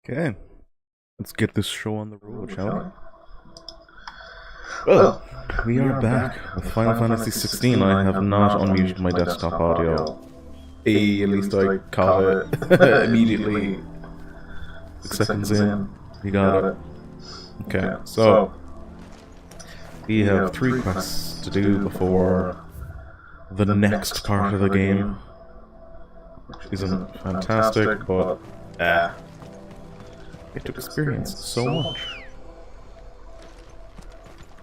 Okay, let's get this show on the road, shall we? Well, we are back with Final Fantasy XVI. I have not unmuted my desktop audio. At least I caught it immediately. 6 seconds in, we got it. Okay, so we have 3 quests to do before the next part of the game, which isn't fantastic, but get to experience so much.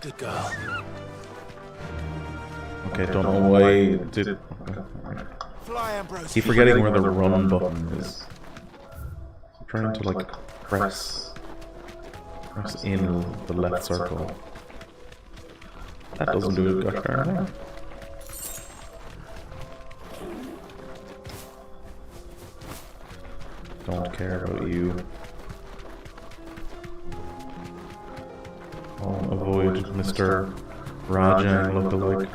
Good girl. Okay, don't know why it did. Fly, Ambrose. Keep forgetting where the run button is. I'm trying to like press in the left circle. That doesn't do a good turn. Don't care about you. I'll avoid Mr. Rajang lookalike.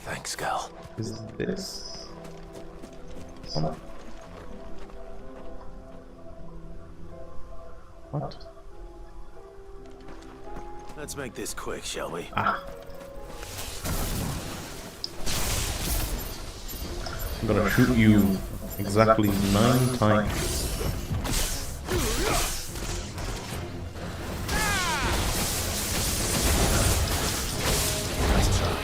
Thanks, girl. Is this? What? What? Let's make this quick, shall we? I'm gonna shoot you exactly 9 times. Nice try.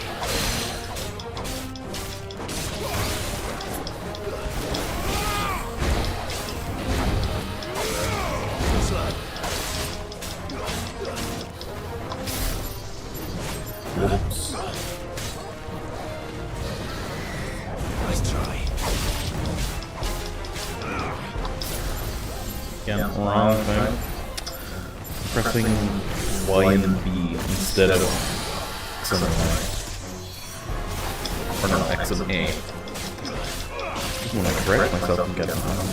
Whoops. Nice try. Again, wrong thing. Pressing Y and B instead of X and Y. Or no, X and A. When I correct myself and get it wrong.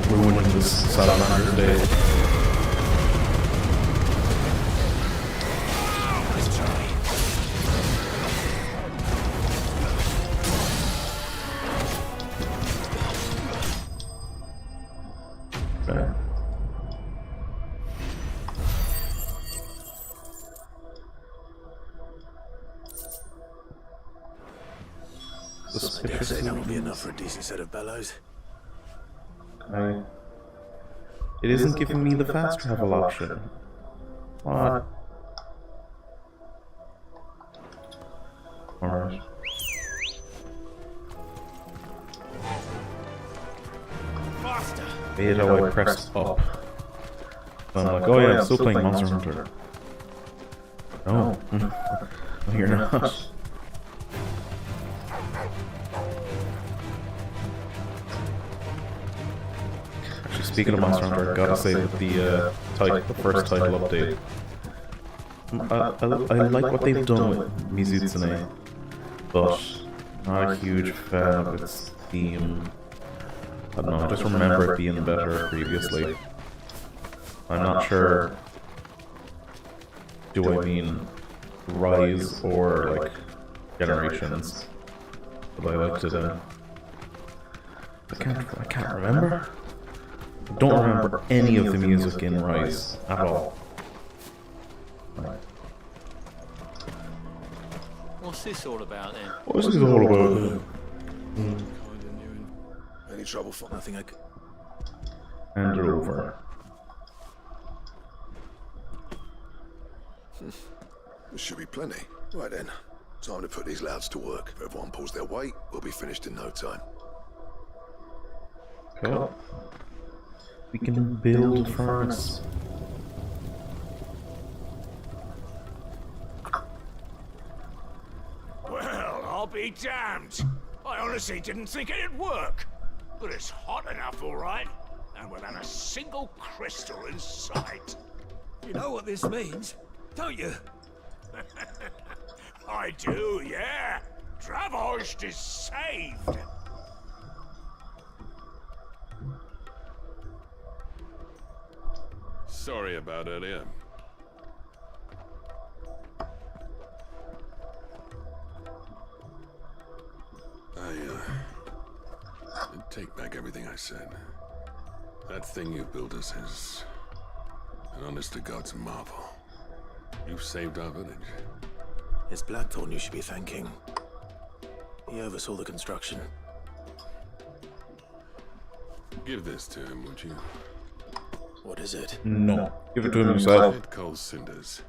Ruining this Salamander's day. Nice try. Okay. Dare say that'll be enough for a decent set of bellows. It isn't giving me the fast travel option. What? Alright. Faster. Beta, I pressed up. So I'm like, oh yeah, I'm still playing Monster Hunter. No. No, you're not. Actually, speaking of Monster Hunter, I gotta say that the first title update, I like what they've done with Mizutsune, but not a huge fan of its theme. I don't know, I just remember it being better previously. I'm not sure, do I mean Rise or like Generations, but I liked it. I can't remember. I don't remember any of the music in Rise at all. Right. What's this all about then? What's this all about? Any trouble for nothing? I could. Hand it over. There should be plenty. Right then, time to put these louds to work. If everyone pulls their weight, we'll be finished in no time. Okay. We can build a furnace. Well, I'll be damned. I honestly didn't think it'd work. But it's hot enough, all right. And without a single crystal in sight. You know what this means, don't you? I do, yeah. Dravost is saved. Sorry about earlier. I take back everything I said. That thing you built us is an honest to God's marvel. You've saved our village. It's Blackthorn you should be thanking. He oversaw the construction. Give this to him, would you? What is it? No. Give it to him yourself. It calls cinders.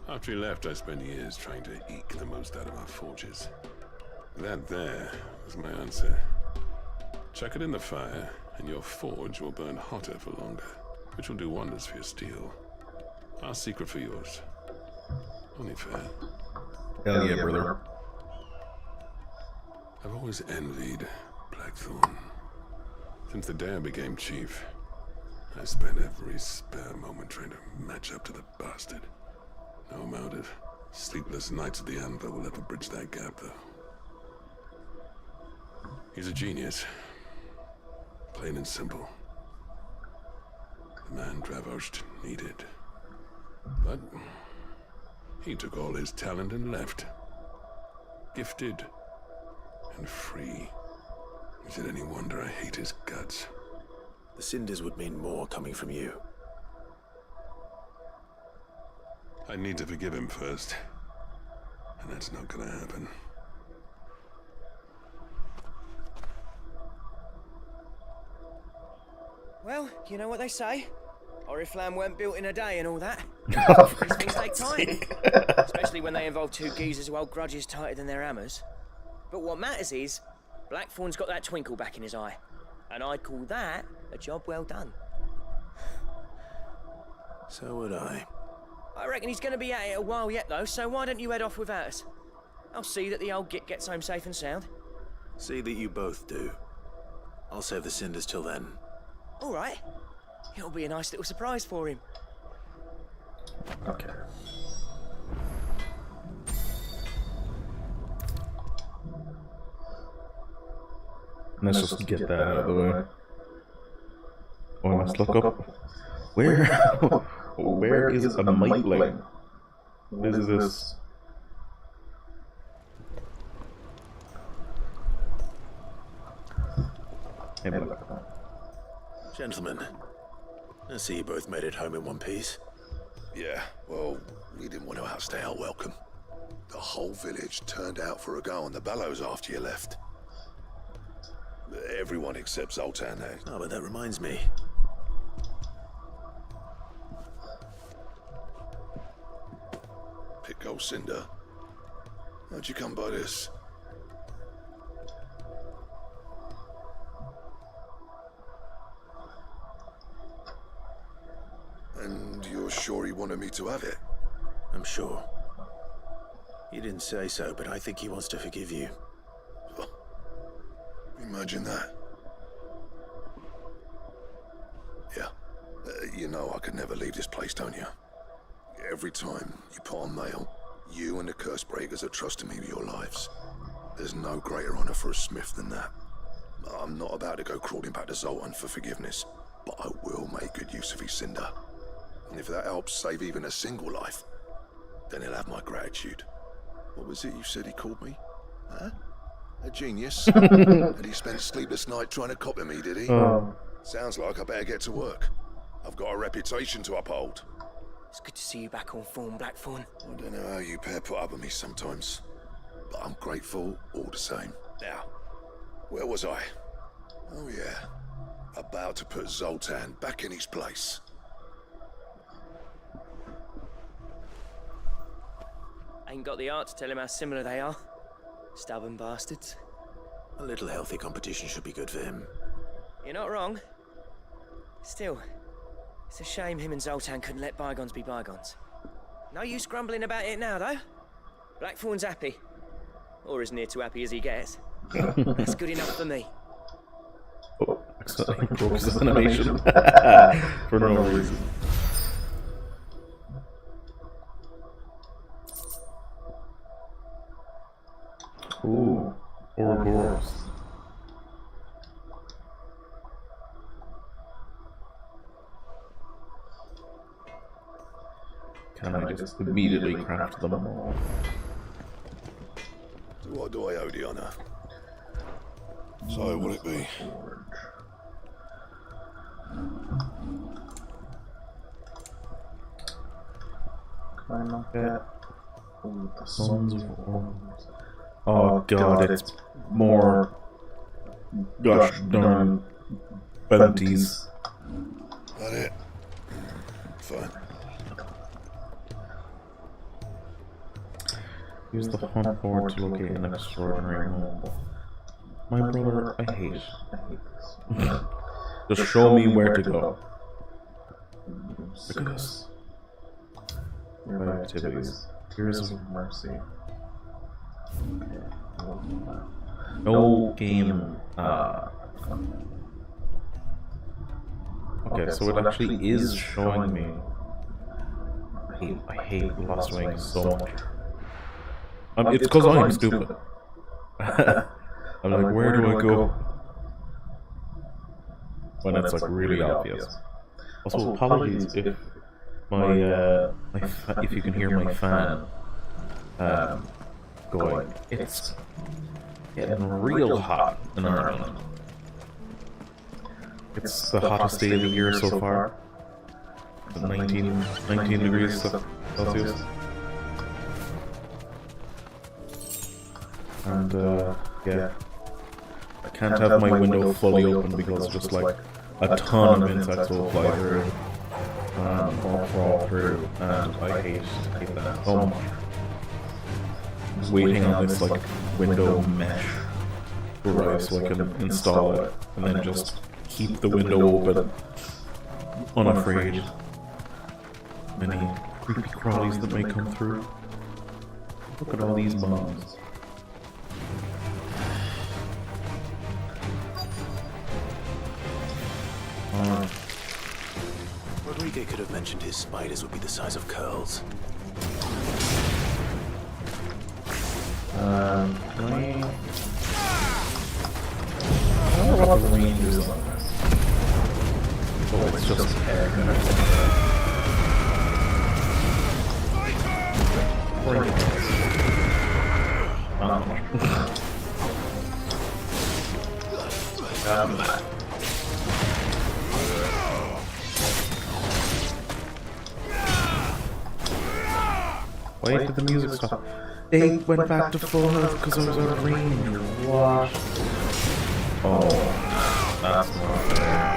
After he left, I spent years trying to eke the most out of our forges. That there was my answer. Chuck it in the fire, and your forge will burn hotter for longer, which will do wonders for your steel. Our secret for yours. Only fair. Hell yeah, brother. I've always envied Blackthorn. Since the day I became chief, I spent every spare moment trying to match up to the bastard. No amount of sleepless nights at the Anvil will ever bridge that gap, though. He's a genius. Plain and simple. The man Dravost needed. But he took all his talent and left. Gifted and free. Is it any wonder I hate his guts? The cinders would mean more coming from you. I need to forgive him first. And that's not gonna happen. Well, you know what they say. Oriflamme weren't built in a day and all that. Oh, These things take time. Especially when they involve two geezers who hold grudges tighter than their hammers. But what matters is, Blackthorn's got that twinkle back in his eye. And I'd call that a job well done. So would I. I reckon he's going to be at it a while yet, though, so why don't you head off without us? I'll see that the old git gets home safe and sound. See that you both do. I'll save the cinders till then. All right. It'll be a nice little surprise for him. Okay. Let's just get that out of the way. Oh, I must look up. Where? Where is a Mightling? What is this? Hey, look. Gentlemen, I see you both made it home in one piece. Yeah, well, we didn't want to outstay our welcome. The whole village turned out for a go on the bellows after you left. Everyone except Zoltan, eh? Oh, but that reminds me. Pick old Cinder. How'd you come by this? And you're sure he wanted me to have it? I'm sure. You didn't say so, but I think he wants to forgive you. Imagine that. Yeah. You know I could never leave this place, don't you? Every time you put on mail, you and the curse breakers are trusting me with your lives. There's no greater honor for a smith than that. I'm not about to go crawling back to Zoltan for forgiveness, but I will make good use of his cinder. And if that helps save even a single life, then he'll have my gratitude. What was it you said he called me? Huh? A genius? And he spent sleepless night trying to copy me, did he? Sounds like I better get to work. I've got a reputation to uphold. It's good to see you back on form, Blackthorn. I don't know how you pair put up with me sometimes, but I'm grateful all the same. Now, where was I? Oh yeah, about to put Zoltan back in his place. Ain't got the art to tell him how similar they are. Stubborn bastards. A little healthy competition should be good for him. You're not wrong. Still, it's a shame him and Zoltan couldn't let bygones be bygones. No use grumbling about it now, though. Blackthorn's happy. Or as near to happy as he gets. That's good enough for me. Oh, accidentally broke his animation. For no reason. Ooh, Ouroboros. Can I just immediately craft them all? So what do I owe the honor? So will it be? Can I not get the Sons of Orms? Oh god, it's more gosh darn bounties. That it? Fine. Use the hunt board to locate an extraordinary mole. My brother, I hate. Just show me where to go. Because nearby activities. Tears of Mercy. No game. Okay, so it actually is showing me. I hate Lost Wings so much. It's because I'm stupid. I'm like, where do I go? When it's like really obvious. Also, apologies if my if you can hear my fan going. It's getting real hot in Ireland. It's the hottest day of the year so far. 19 degrees Celsius. And yeah, I can't have my window fully open because just like a ton of insects will fly through or crawl through, and I hate that so much. I'm waiting on this like window mesh to arrive so I can install it and then just keep the window open, unafraid of any creepy crawlies that may come through. Look at all these bombs. Rodrigo could have mentioned his spiders would be the size of curls. I don't know what the range is on this. Oh, it's just hair. Why did the music stop? They went back to full health because I was out of range. What? Oh, that's not fair.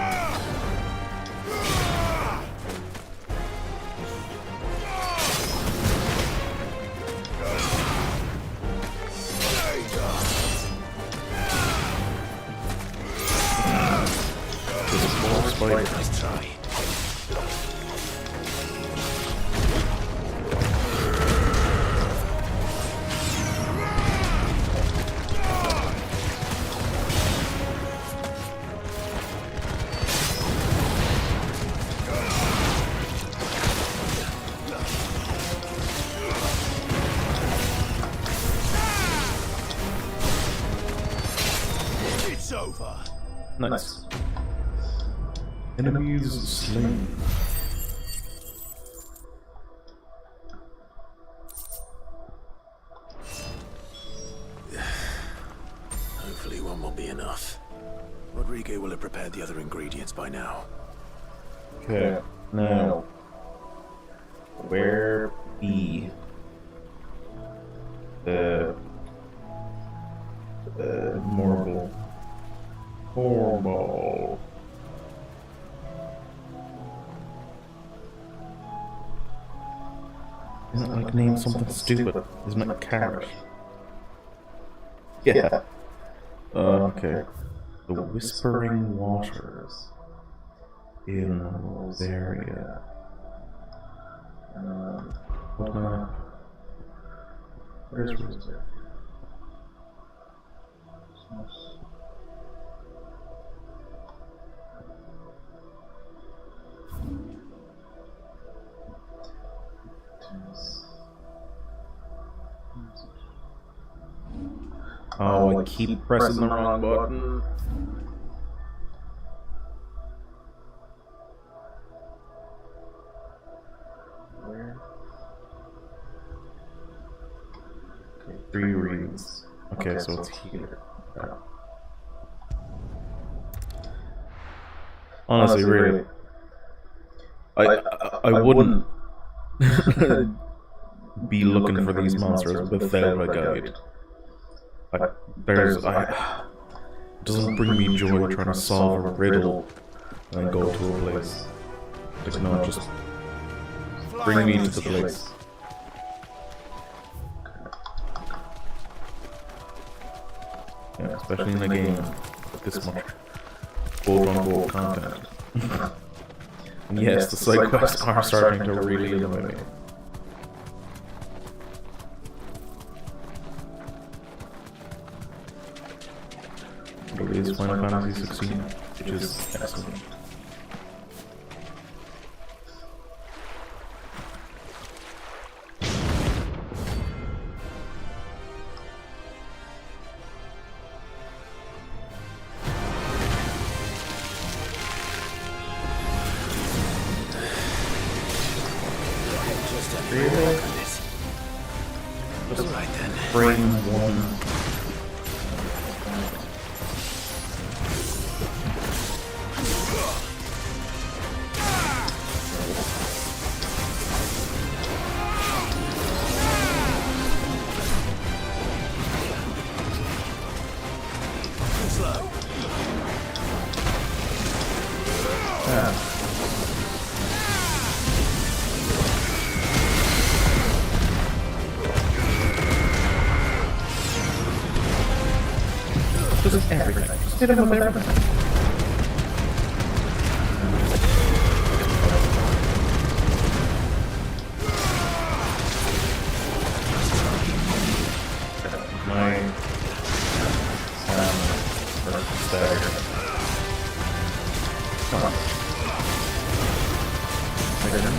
Nice try. It's over. Nice. Enemies slain. Hopefully one will be enough. Rodrigo will have prepared the other ingredients by now. Okay, now where be the Morgul? Horrible. Isn't it like name something stupid? Isn't it carrot? Yeah. Okay. The Whispering Waters in Rosaria. What map? Where's Rosaria? Oh, I keep pressing the wrong button. Where? Okay, 3 readings. Okay, so it's here. Yeah. Honestly, really, I wouldn't be looking for these monsters without a guide. Like, it doesn't bring me joy trying to solve a riddle and then go to a place. Like, no, just bring me to the place. Yeah, especially in a game with this much quote-unquote content. And yes, the side quests are starting to really annoy me. It is Final Fantasy 16, which is excellent. Frame 1. Just everything. Just hit him with everything. My stagger. Come on. I got him.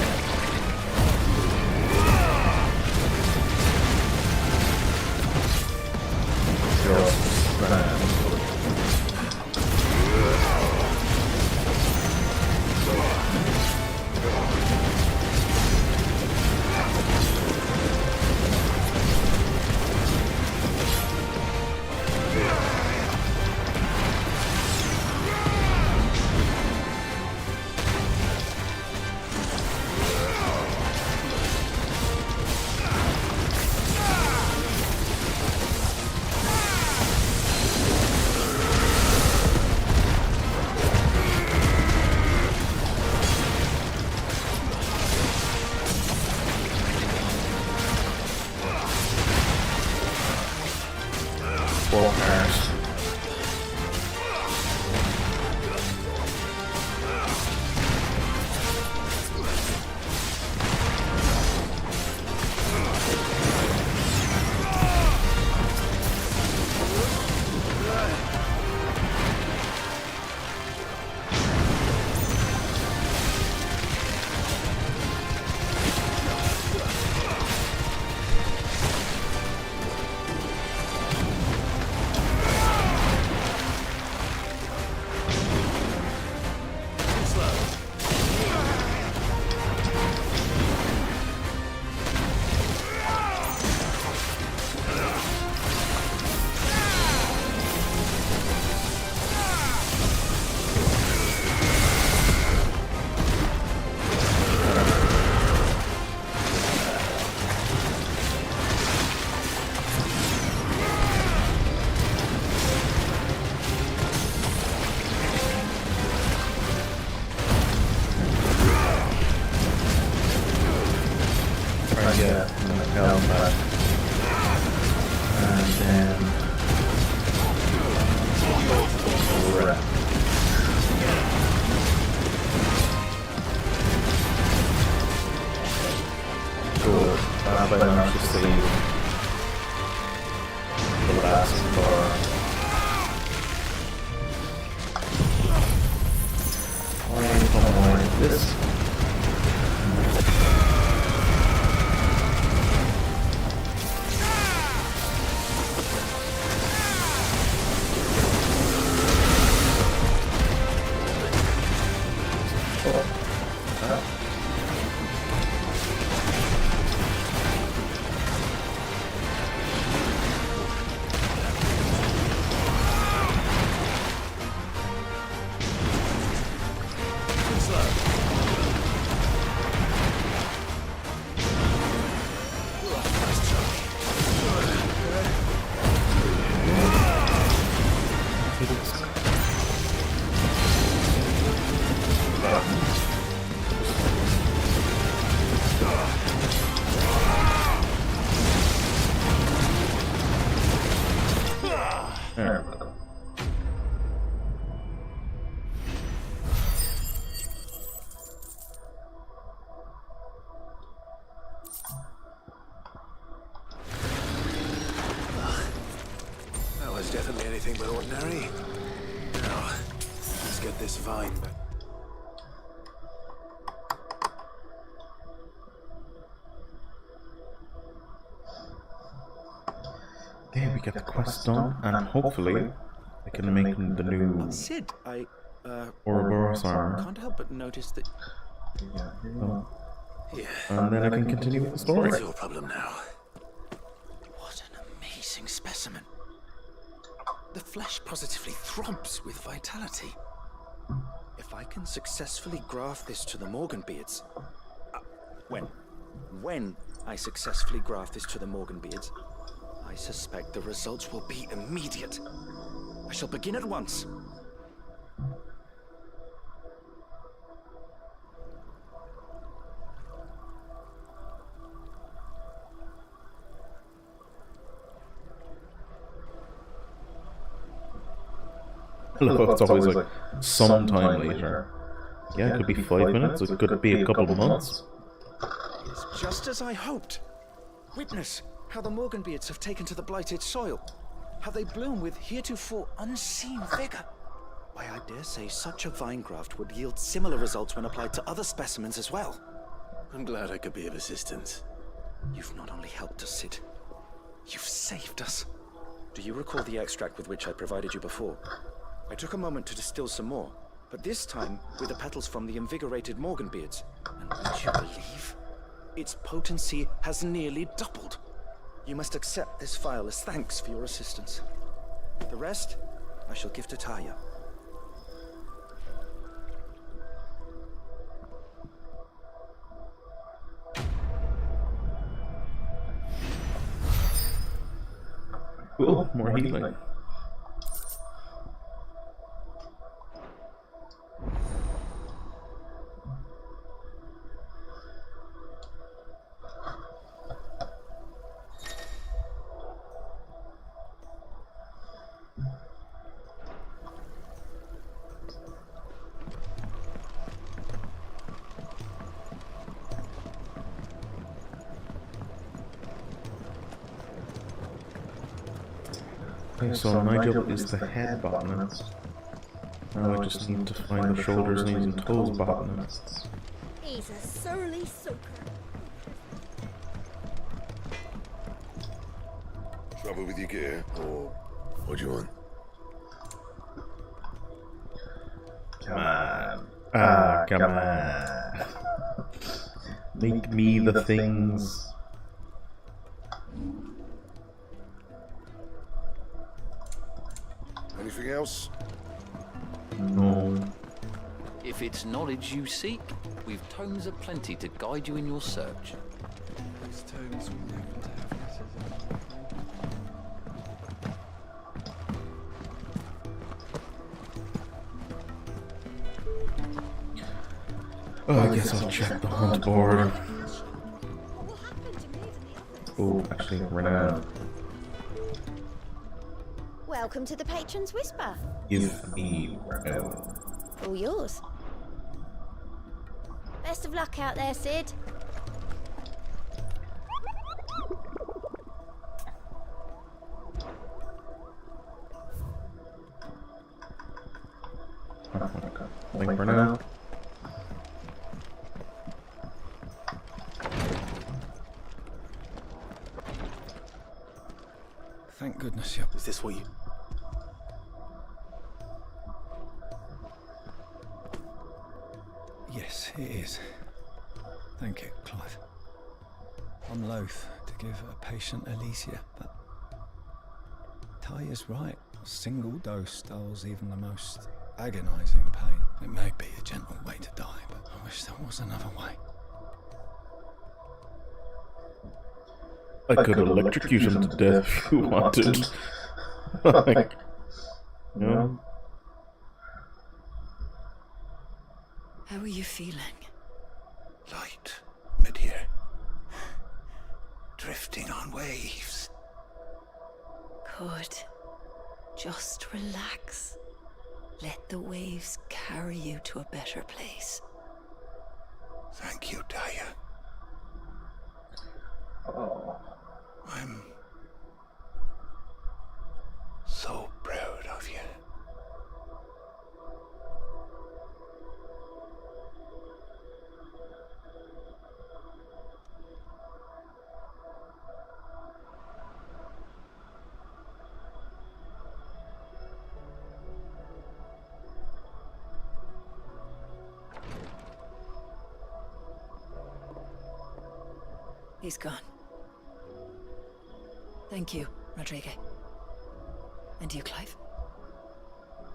There we go. That was definitely anything but ordinary. Now, let's get this vine back. There we get the quest done, and hopefully I can make the new Sid, I, Ouroboros armor. can't help but notice that... Oh. Yeah. And then I can continue with the story. What's your problem now? What an amazing specimen. The flesh positively throbs with vitality. If I can successfully graft this to the Morganbeards... when I successfully graft this to the Morganbeards, I suspect the results will be immediate. I shall begin at once. Look, it's always like sometime later. Yeah, it could be 5 minutes, it could be a couple of months. It's just as I hoped. Witness how the Morganbeards have taken to the blighted soil. How they bloom with heretofore unseen vigor. Why, I dare say such a vine graft would yield similar results when applied to other specimens as well. I'm glad I could be of assistance. You've not only helped us, Sid, you've saved us. Do you recall the extract with which I provided you before? I took a moment to distill some more, but this time with the petals from the invigorated Morganbeards. And would you believe? Its potency has nearly doubled. You must accept this vial as thanks for your assistance. The rest, I shall give to Taya. Cool, more healing. Okay, so Nigel is the head botanist. Now I just need to find the shoulders, knees and toes botanists. He's a surly soaker. Trouble with your gear, or what do you want? Come on. Ah, come on. Make me the things. Anything else? No. If it's knowledge you seek, we've tomes aplenty to guide you in your search. Those tomes will happen to have letters. Oh, I guess I'll check the hunt board. Oh, actually, Renan. Welcome to the Patron's Whisper. Give me Renan. All yours. Best of luck out there, Sid. Nothing for now. Thank goodness you're... Is this what you... Yes, it is. Thank you, Clive. I'm loath to give a patient Elysia, but Taya's right. A single dose dulls even the most agonizing pain. It may be a gentle way to die, but I wish there was another way. I could electrocute him to death if you wanted. Like, you know? How are you feeling? Light, mid-here. Drifting on waves. Good. Just relax. Let the waves carry you to a better place. Thank you, Daya. Oh. I'm so proud of you. He's gone. Thank you, Rodrigo. And you, Clive?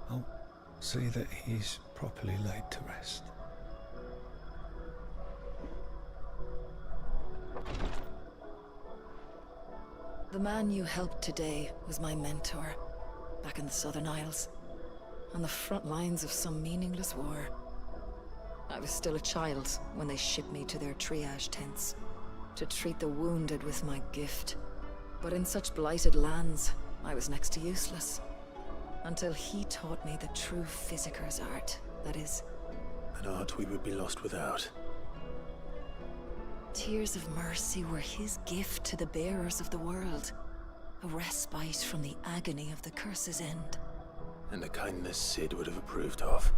I'll see that he's properly laid to rest. The man you helped today was my mentor, back in the Southern Isles, on the front lines of some meaningless war. I was still a child when they shipped me to their triage tents, to treat the wounded with my gift. But in such blighted lands, I was next to useless. Until he taught me the true Physicker's art, that is. An art we would be lost without. Tears of mercy were his gift to the bearers of the world. A respite from the agony of the curse's end. And a kindness Sid would have approved of.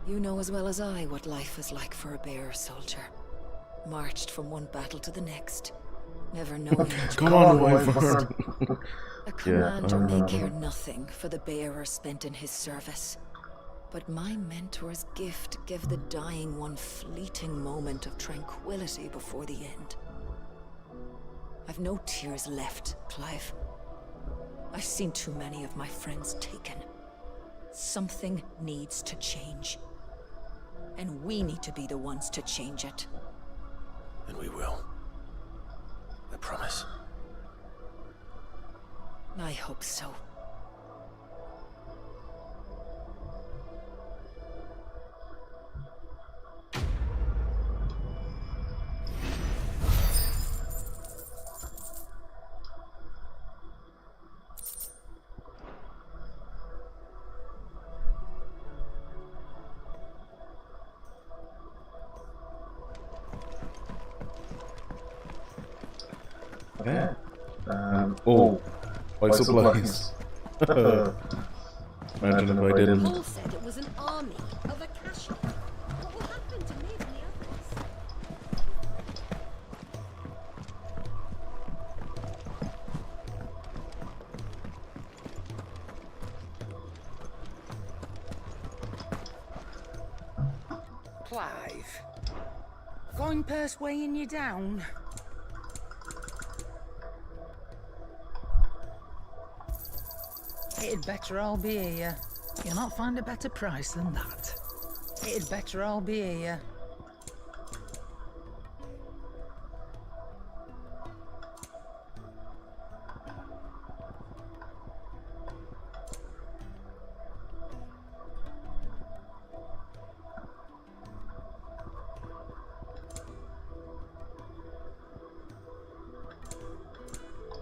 You know as well as I what life is like for a bearer soldier. Marched from one battle to the next, never knowing which Come on, Wyvern. A commander may remember. care nothing for the bearer spent in his service. But my mentor's gift gave the dying one fleeting moment of tranquility before the end. I've no tears left, Clive. I've seen too many of my friends taken. Something needs to change. And we need to be the ones to change it. And we will. I promise. I hope so. Yeah. Oh, by supplies. Imagine if I didn't. Paul said it was an army of Akasha. What will happen to me and the others? Clive, going purse weighing you down? It'd better all be here. You'll not find a better price than that. It'd better all be here.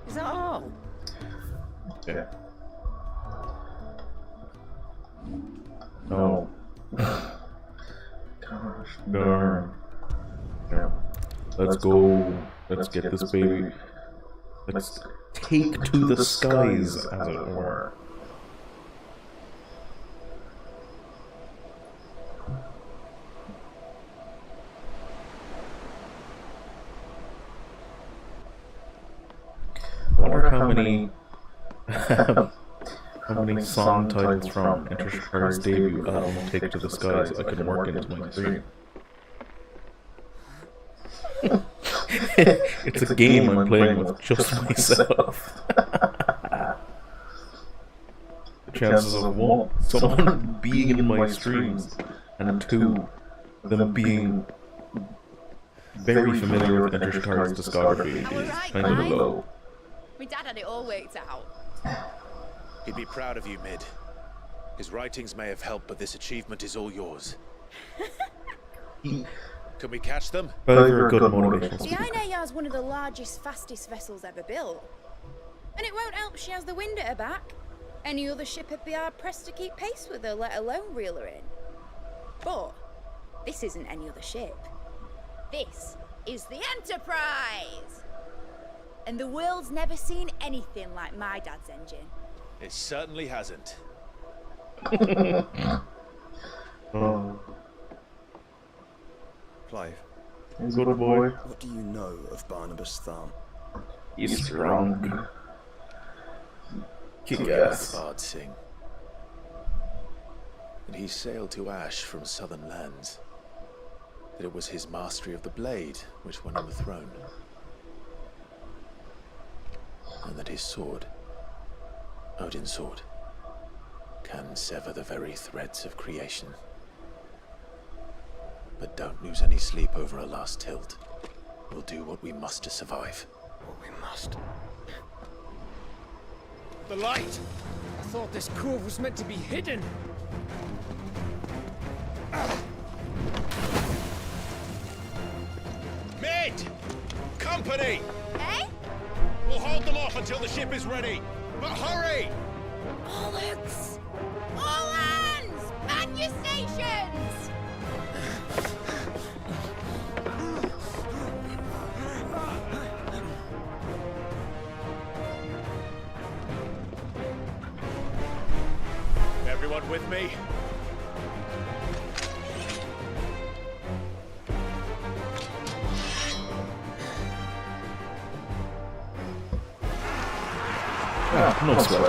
Is that all? Yeah. No. Gosh Darn. Yeah. Let's go. Let's get this baby. Let's take to the skies, as it were. I wonder how many song titles from Enter Shikaru's debut album Take to the Skies I can work into my stream. It's a game I'm playing with just myself. The chances of one, someone being in my streams, and two, them being very familiar with Enter Shikaru's discography is kind of low. My dad had it all worked out. He'd be proud of you, Mid. His writings may have helped, but this achievement is all yours. Can we catch them? Very good motivational The speaker. Aina is one of the largest, fastest vessels ever built. And it won't help she has the wind at her back. Any other ship would be hard pressed to keep pace with her, let alone reel her in. But this isn't any other ship. This is the Enterprise! And the world's never seen anything like my dad's engine. It certainly hasn't. Clive. He's a good boy. What do you know of Barnabas Thumb? He's strong. Kick The ass. Bard sing. And he sailed to Ash from southern lands. That it was his mastery of the blade which won him the throne. And that his sword, Odin's sword, can sever the very threads of creation. But don't lose any sleep over a last tilt. We'll do what we must to survive. What we must. The light! I thought this cove was meant to be hidden. Mid! Company! Eh? We'll hold them off until the ship is ready. But hurry! Alex! All hands! Man your stations! Everyone with me? Ah, no sweat.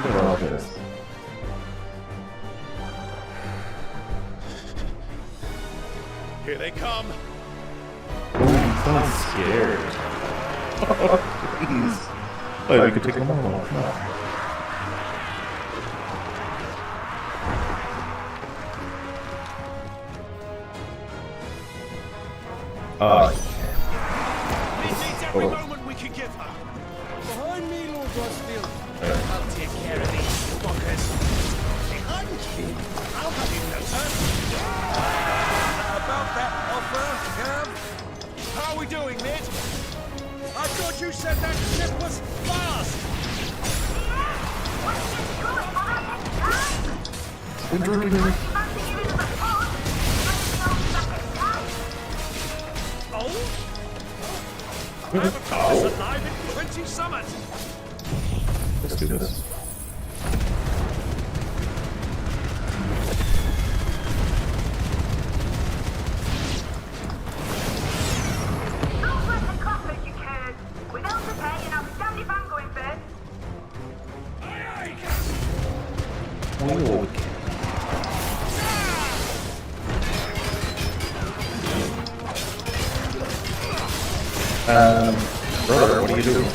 Look at all this. Here they come. Oh, he sounds scared. Please. Oh, we could take them all. This needs every moment we can give her. Behind me, Lord Rosfield. I'll take care of these fuckers. Behind you? I'll have you no About that offer, Cav? How are we doing, Mid? I thought you said that ship was fast! I haven't got us alive in 20 summers. Let's do this. Brother, what are you doing?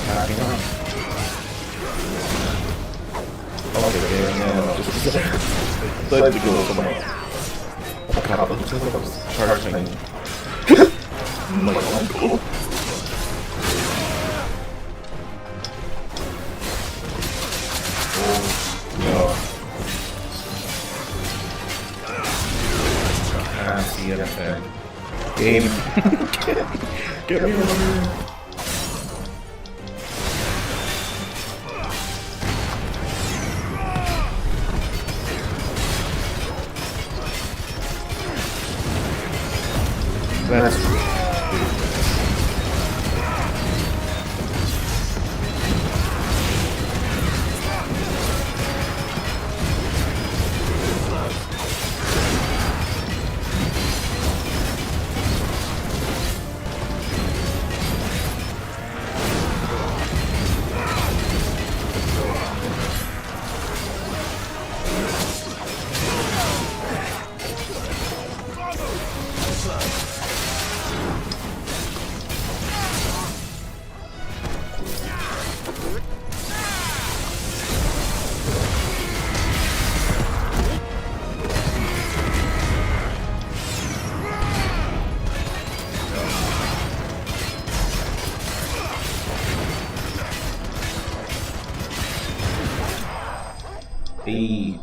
Backing up. Okay, yeah, just let me go somewhere. Oh god, look at those charging. My uncle. Oh, no. Can't see anything. Game. Get me over here. That's Hey,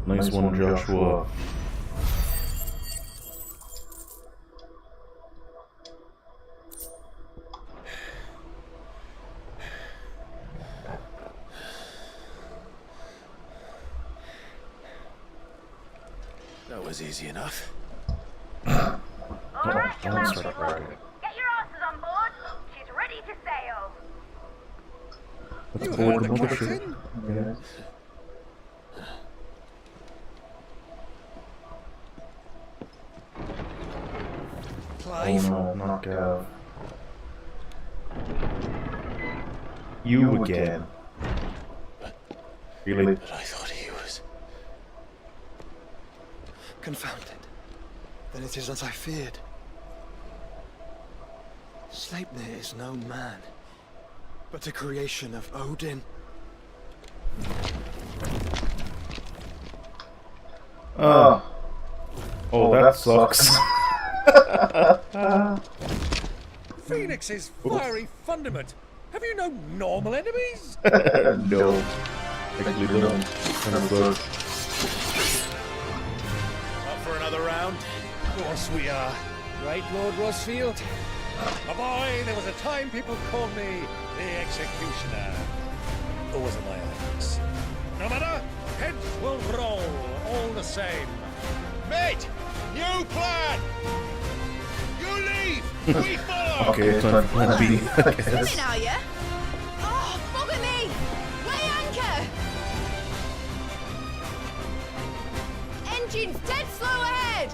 nice one, Joshua. was easy enough. All right, don't you start bragging. Get your asses on board. She's ready to sail. Let's You board heard the the mothership. captain? Yes. Clive? Oh no, not Gav. You again. Really? But I thought he was... Confounded. Then it is as I feared. Sleipnir is no man, but a creation of Odin. Oh, that sucks. Phoenix's fiery fundament. Have you no normal enemies? No. Actually, don't. Kind of sucks. Up for another round? Of course we are. Right, Lord Rosfield? A boy, there was a time people called me the Executioner. Or was it my axe? No matter, heads will roll all the same. Mate, new plan! You leave, we follow! Okay, time for plan B, I guess. Swimming, are you? Oh, bugger me! Weigh anchor! Engines dead slow ahead!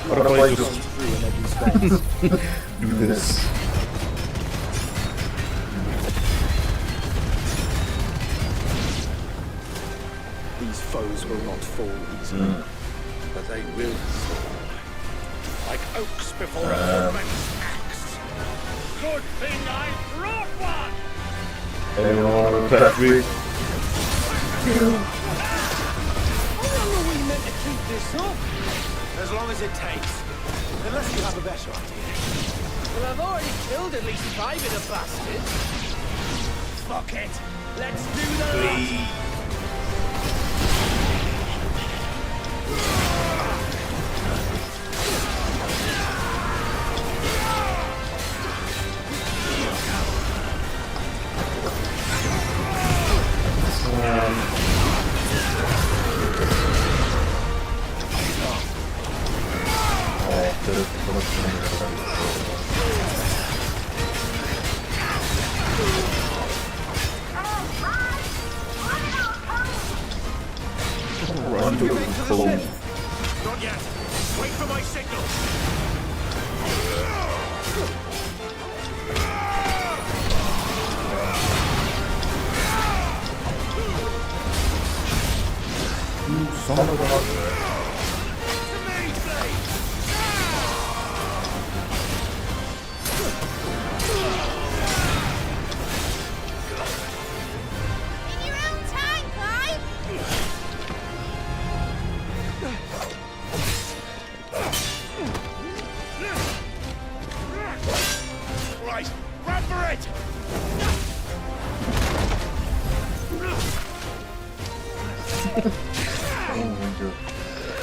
What if I just do this? These foes will not fall easily. But they will fall. Like oaks before a woman's axe. Good thing I brought one! Anyone want to attack me? How long are we meant to keep this up? As long as it takes. Unless you have a better idea. Well, I've already killed at least 5 of the bastards. Fuck it. Let's do the lot. Run to the phone. Not yet. Wait for my signal. Son of a... In your own time, Clive! Right, run for it!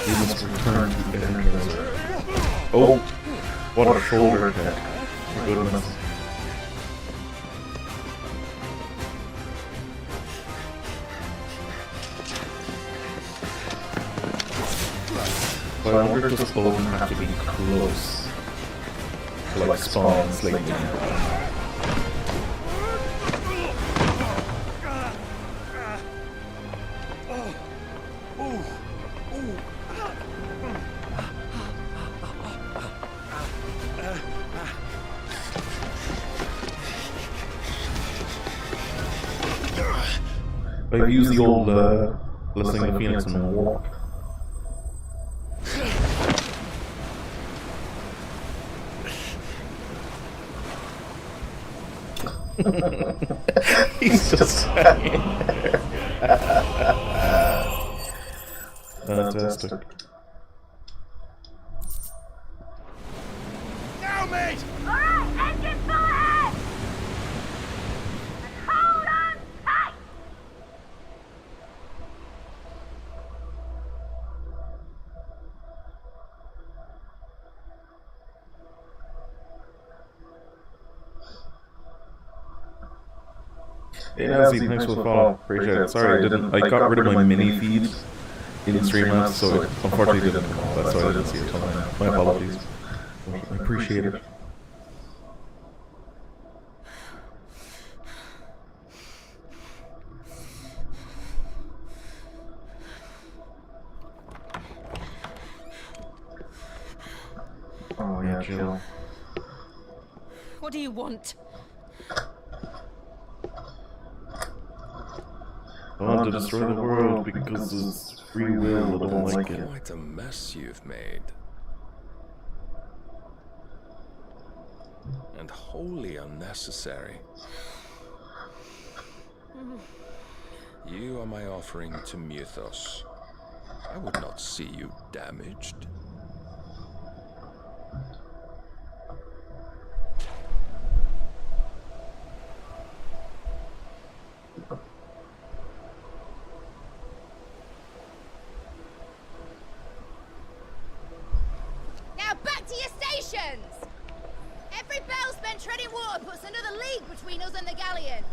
We must return to the entrance. Oh, what a shoulder attack. My goodness. But I wonder does Odin have to be close to like spawn Sleipnir? I've used the old Blessing of the Phoenix and walk. He's just standing there. Fantastic. Now, mate! Alright, engine full ahead! And hold on tight! Hey Nancy, thanks for the follow. Appreciate it. Sorry, I got rid of my mini feed in Streamlabs, so it unfortunately didn't come up. That's why I didn't see it till now. My apologies. I appreciate it. Oh yeah, Jill. What do you want? I want to destroy the world because it's free will. I don't like it. Quite a mess you've made. And wholly unnecessary. You are my offering to Mythos. I would not see you damaged. Now back to your stations! Every bell spent treading water puts another league between us and the galleon.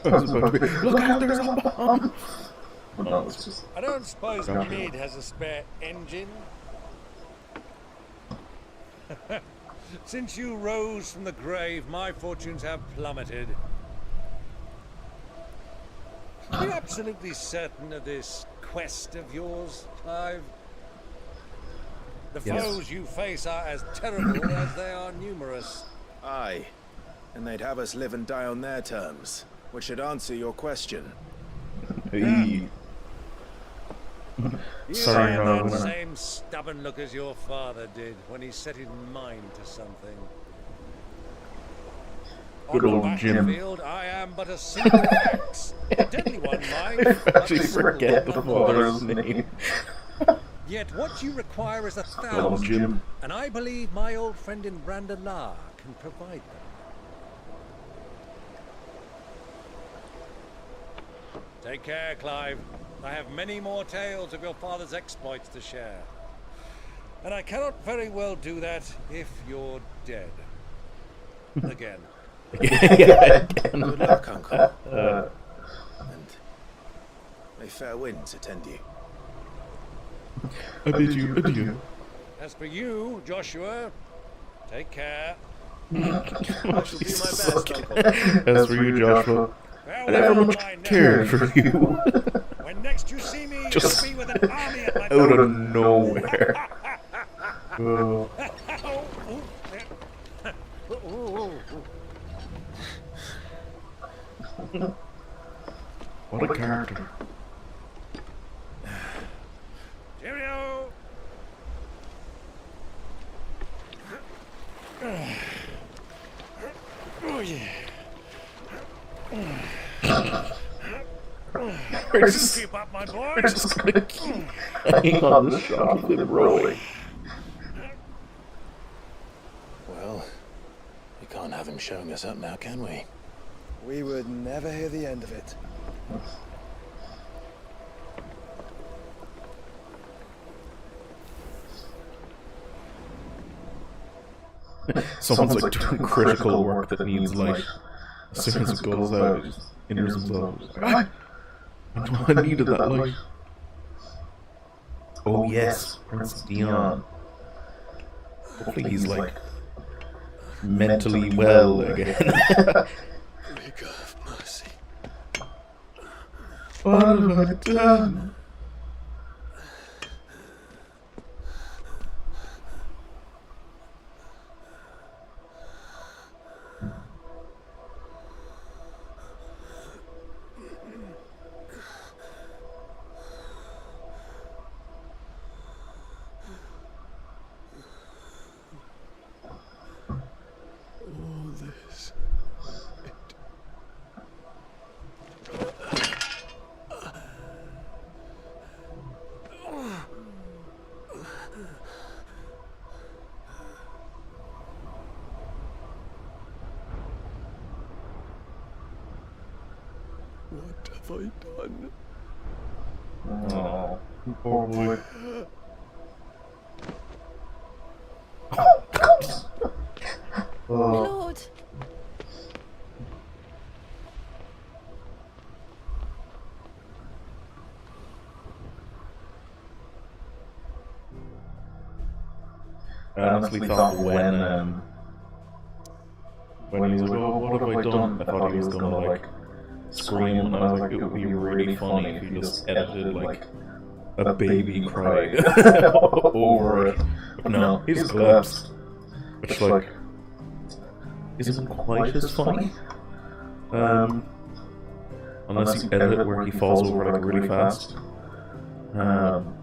Look out, there's a bomb! No, it's just... I don't suppose Okay. Mead has a spare engine? Since you rose from the grave, my fortunes have plummeted. Are you absolutely certain of this quest of yours, Clive? The Yes. foes you face are as terrible as they are numerous. Aye, and they'd have us live and die on their terms, which should answer your question. Hey. You Sorry, have no, that no. same stubborn look as your father did when he set his mind to something. Good On the old Jim. battlefield, I am but a single axe. A deadly one, mind. I but actually simple forget the one. father's name. Yet what you require is old 1,000, Jim. and I believe my old friend in Brandalar can provide them. Take care, Clive. I have many more tales of your father's exploits to share. And I cannot very well do that if you're dead. Again. Good luck, Uncle. And may fair winds attend you. I bid you adieu. As for you, Joshua, take care. I shall do my best, Uncle. As for you, Joshua, I never much cared for you. When next you see me, Just you'll be with an army at my out back. of nowhere. Oh. What a character. Cheerio! Oh, yeah. We're just, Keep up, my boy. we're just gonna keep hanging on the shot of him rolling. Well, we can't have him showing us up now, can we? We would never hear the end of it. Someone's like doing critical work that needs light. As soon as it goes out, it just enters himself. It's like, I needed that light. Oh yes, Prince Dion. Hopefully he's like mentally well again. May God have mercy. What have I done? All this. What have I done? Oh, poor boy. My lord. I honestly thought when he was like, oh, what have I done? I thought he was gonna like scream, and I was like, it would be really funny if he just edited like a baby cry over it. But no, he just collapsed, which like isn't quite as funny. Unless you edit it where he falls over like really fast. And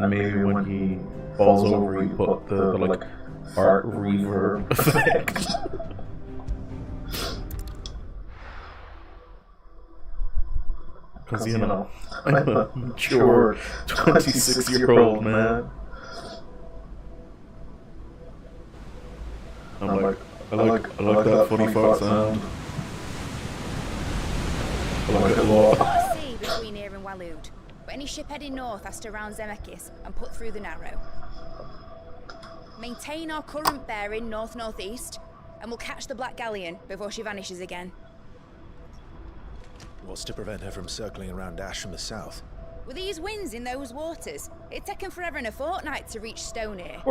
maybe when he falls over, you put the like art reverb effect. Because, you know, I'm a mature 26-year-old man. I'm like, I like that funny fart sound. I like it a lot. Sea between here and Waloed, but any ship heading north has to round Zemeckis and put through the Narrow. Maintain our current bearing north-northeast, and we'll catch the Black Galleon before she vanishes again. What's to prevent her from circling around Ash from the south? With these winds in those waters, it'd taken forever and a fortnight to reach Stonehere.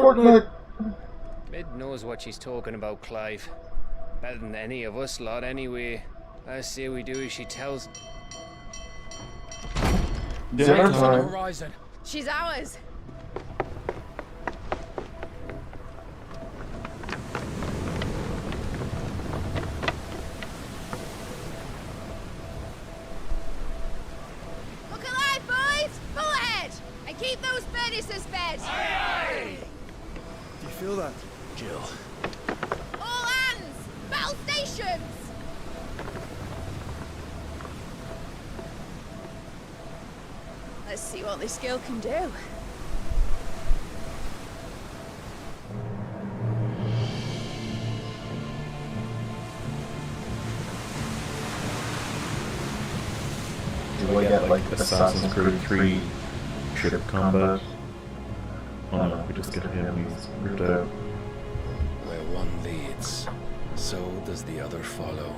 Mid knows what she's talking about, Clive. Better than any of us lot, anyway. I say we do as she tells. Dinner On the time. horizon. She's ours. Look alive, boys! Pull ahead! And keep those furnaces fed! Do you feel that, Jill? All hands! Battle stations! Let's see what this girl can do. Do I get like Assassin's Creed 3 ship combat? Oh no, we just get enemies ripped out. Where one leads, so does the other follow.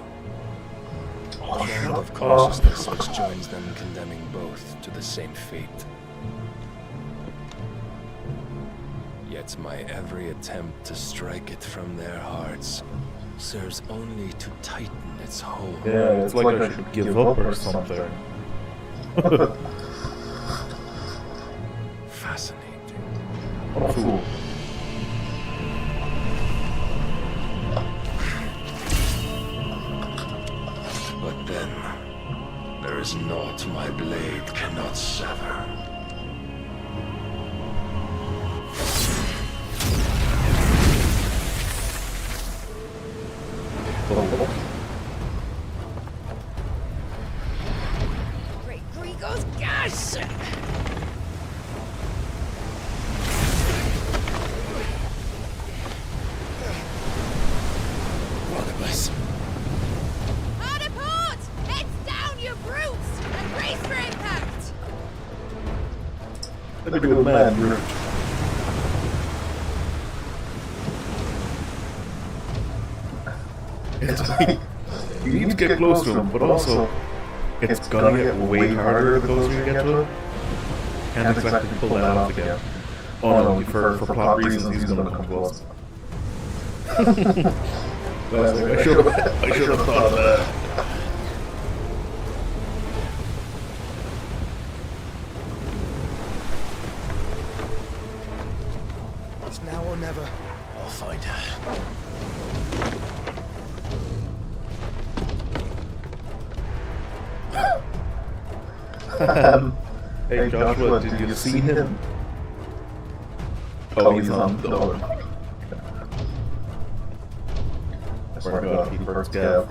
A bond of consciousness which joins them, condemning both to the same fate. Yet my every attempt to strike it from their hearts serves only to tighten its hold. Yeah, it's like I should give up or something. Fascinating. What a fool. But then, there is naught my blade cannot sever. Great Grigos gas! Barnabas. Hard a port! Heads down, you brutes! And brace for impact! Let me do a mad route. It's like, you need to get close to him, but also, it's gonna get way harder the closer you get to him. Can't exactly pull that off again. Oh no, for plot reasons, he's gonna come close. I should have thought of that. It's now or never. I'll find her. Hey Joshua, did you see him? Oh, he's on the door. We're gonna keep her scared.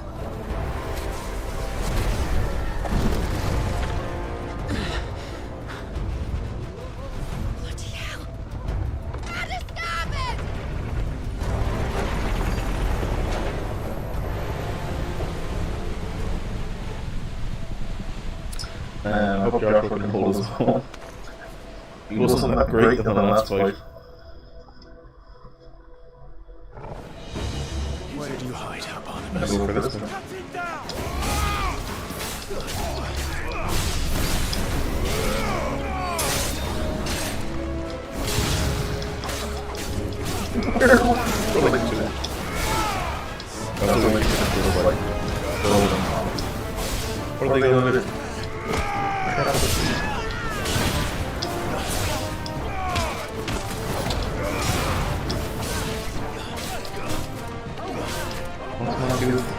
Bloody hell! At a starboard! I hope Joshua can hold his own. He wasn't that great in the last fight. do you hide, I'm Barnabas? gonna go for this one. What are they gonna do?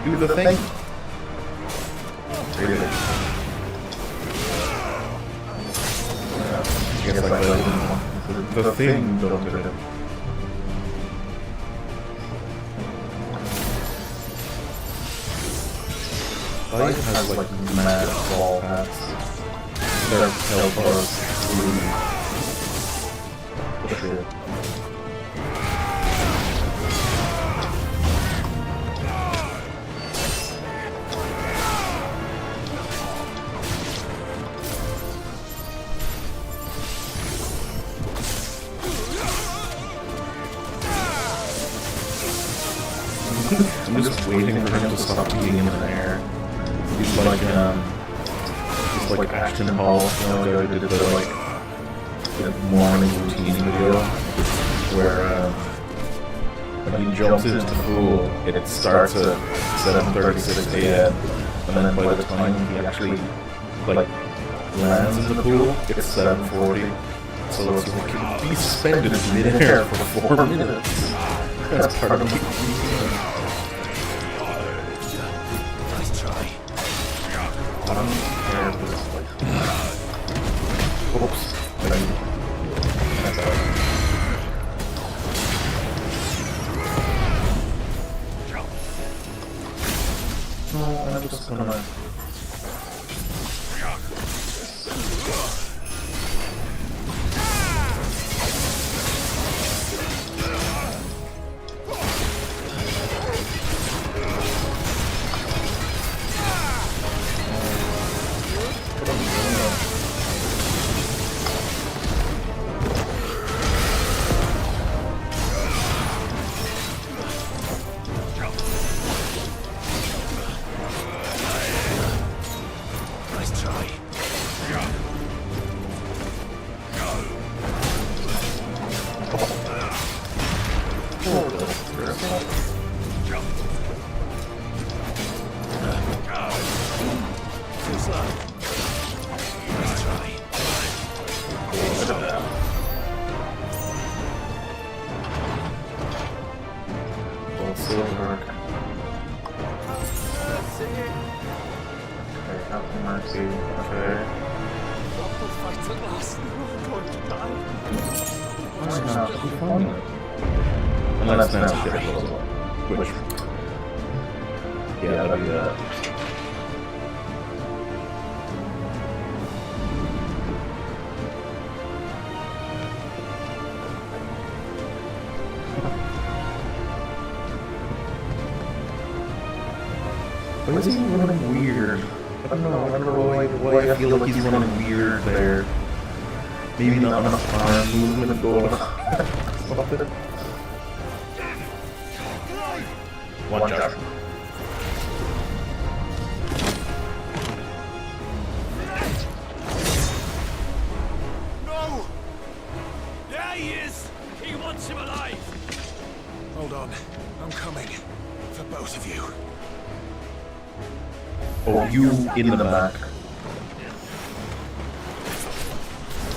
Do the thing? Really? I guess like the thing don't do it. Light has like mad ball paths. They're teleports for sure. I'm just waiting for him to stop being in the air. He's like Ashton Hall, you know, the guy who did the morning routine video, where when he jumps into the pool, it starts at 7:36 AM, and then by the time he actually lands in the pool, it's 7:40. So it's like he's suspended in midair for 4 minutes. That's part of the oops. No, I'm just gonna... Unless now shit blows up. Which... yeah, that'd be that. Why is he running weird? I don't know why I feel like he's running weird there. Maybe not enough arm movement going on. One shot. No! There he is! He wants him alive! Hold on. I'm coming. For both of you. Oh, you in the back.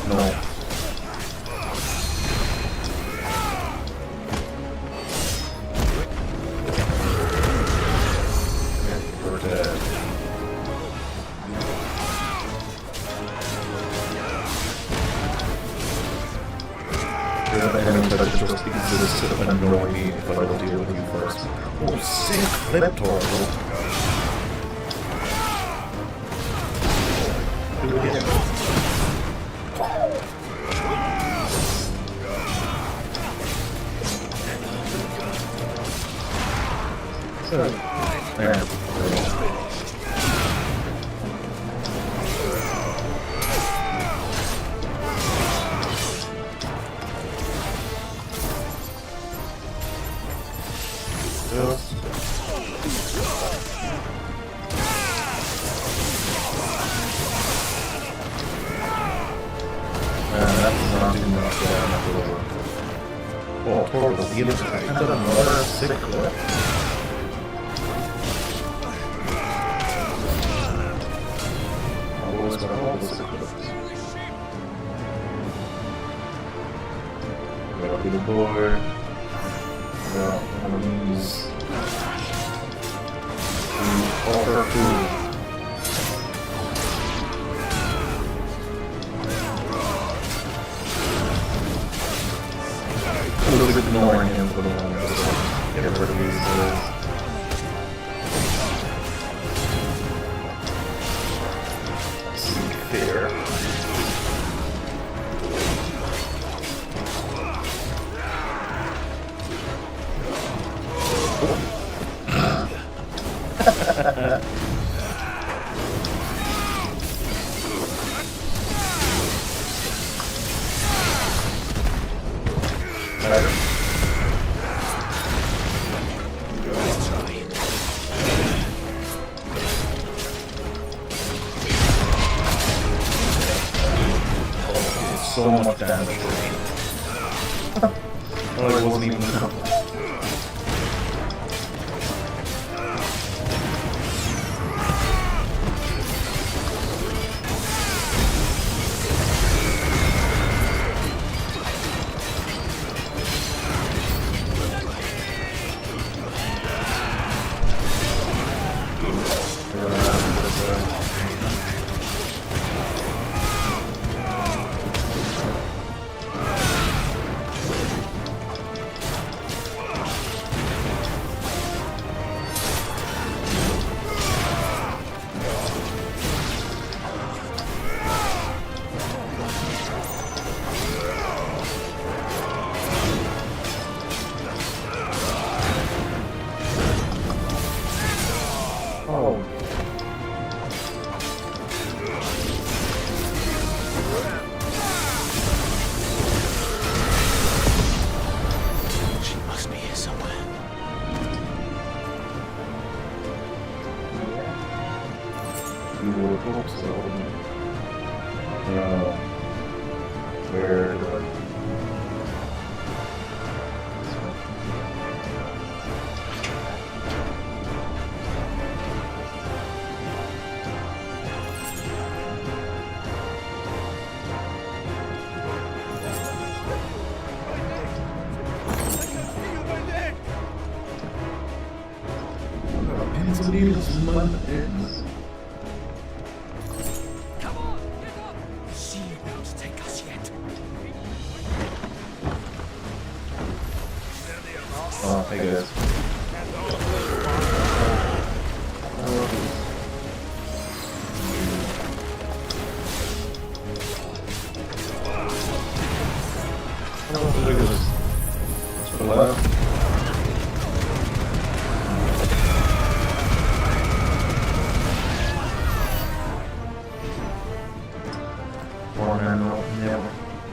No. Just exist and annoy me if I don't deal with you first. Oh, sick flip torso. Do it again. There. Just. That's not too much down. Oh, towards the other side. And another sick clip. I've always got all the sick clips. Got a little boy. Got one of these. Offer food. A little bit ignoring him for the moment, but get rid of these fear. So much damage. Oh, it wasn't even enough.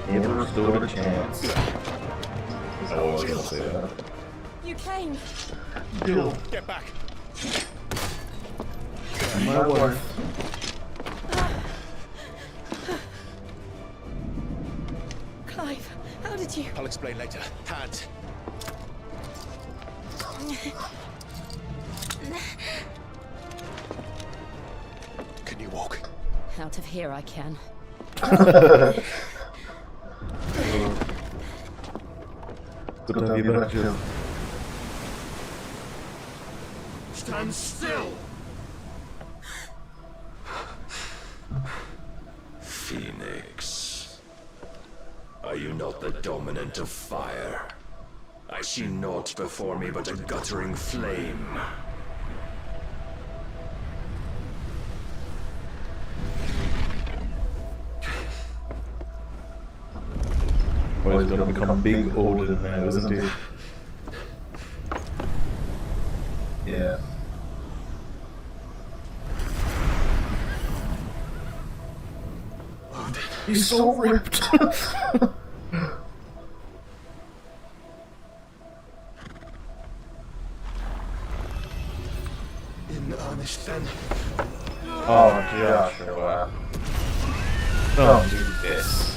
Never stood a chance. I was gonna say that. You came. Jill. Get back. My wife. Clive, how did you? I'll explain later. Hands. Can you walk? Out of here I can. Good to have you back, Jill. Stand still! Phoenix. Are you not the dominant of fire? I see naught before me but a guttering flame. Well, he's gonna become big Odin now, isn't he? Yeah. He's so ripped. in earnest then. Oh, Joshua. Don't do this.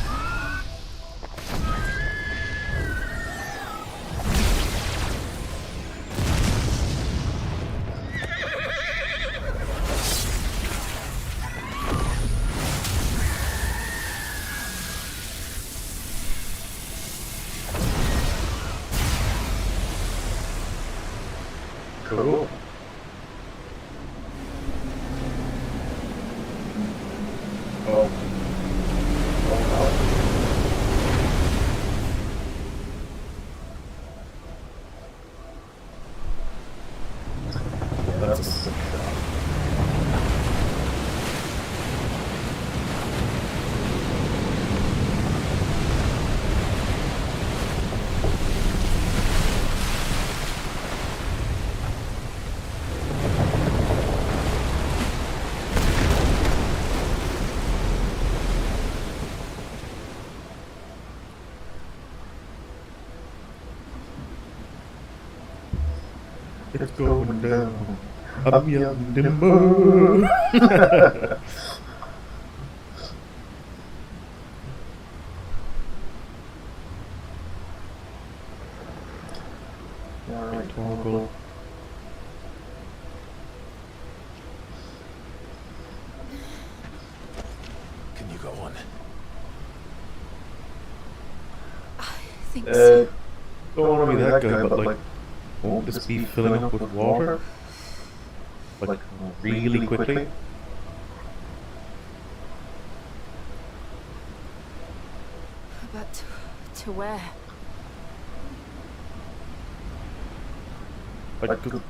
Cool. Oh. That's a sick shot. It's going down. I'm young Dimbo. Alright, Toggle. Can you go on? I think so. Don't want to be that guy, but like, won't this be filling up with water? Like, really quickly? But to where? Like, the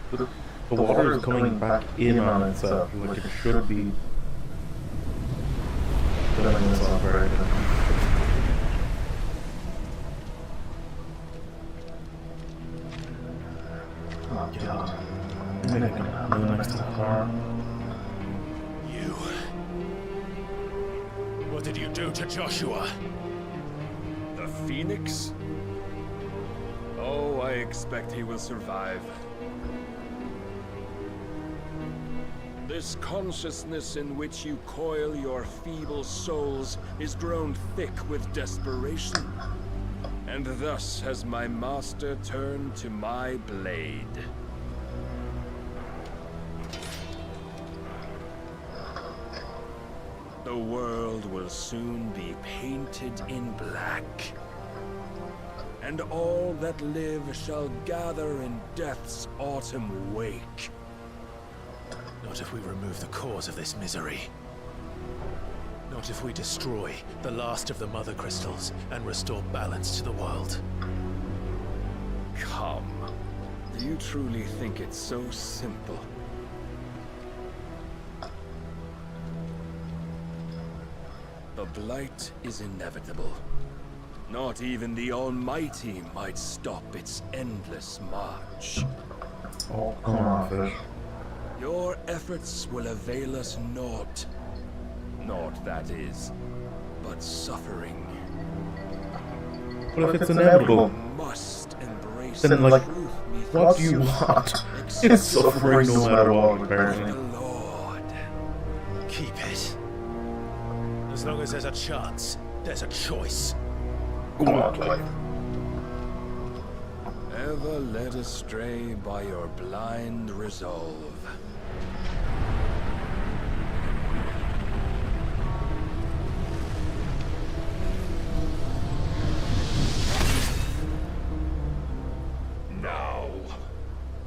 water is coming back in on itself, like it should be filling itself right now. Oh god. I'm making a really nice car. You. What did you do to Joshua? The Phoenix? Oh, I expect he will survive. This consciousness in which you coil your feeble souls is grown thick with desperation. And thus has my master turned to my blade. The world will soon be painted in black. And all that live shall gather in death's autumn wake. Not if we remove the cause of this misery. Not if we destroy the last of the Mother Crystals and restore balance to the world. Come. Do you truly think it's so simple? The Blight is inevitable. Not even the Almighty might stop its endless march. Oh, come on, fish. Your efforts will avail us naught. Naught, that is, but suffering. What if it's inevitable? Must embrace Then, like, the truth what do you want? It's suffering no matter what, apparently. Keep it. As long as there's a chance, there's a choice. Go on, like. Ever led astray by your blind resolve. Now,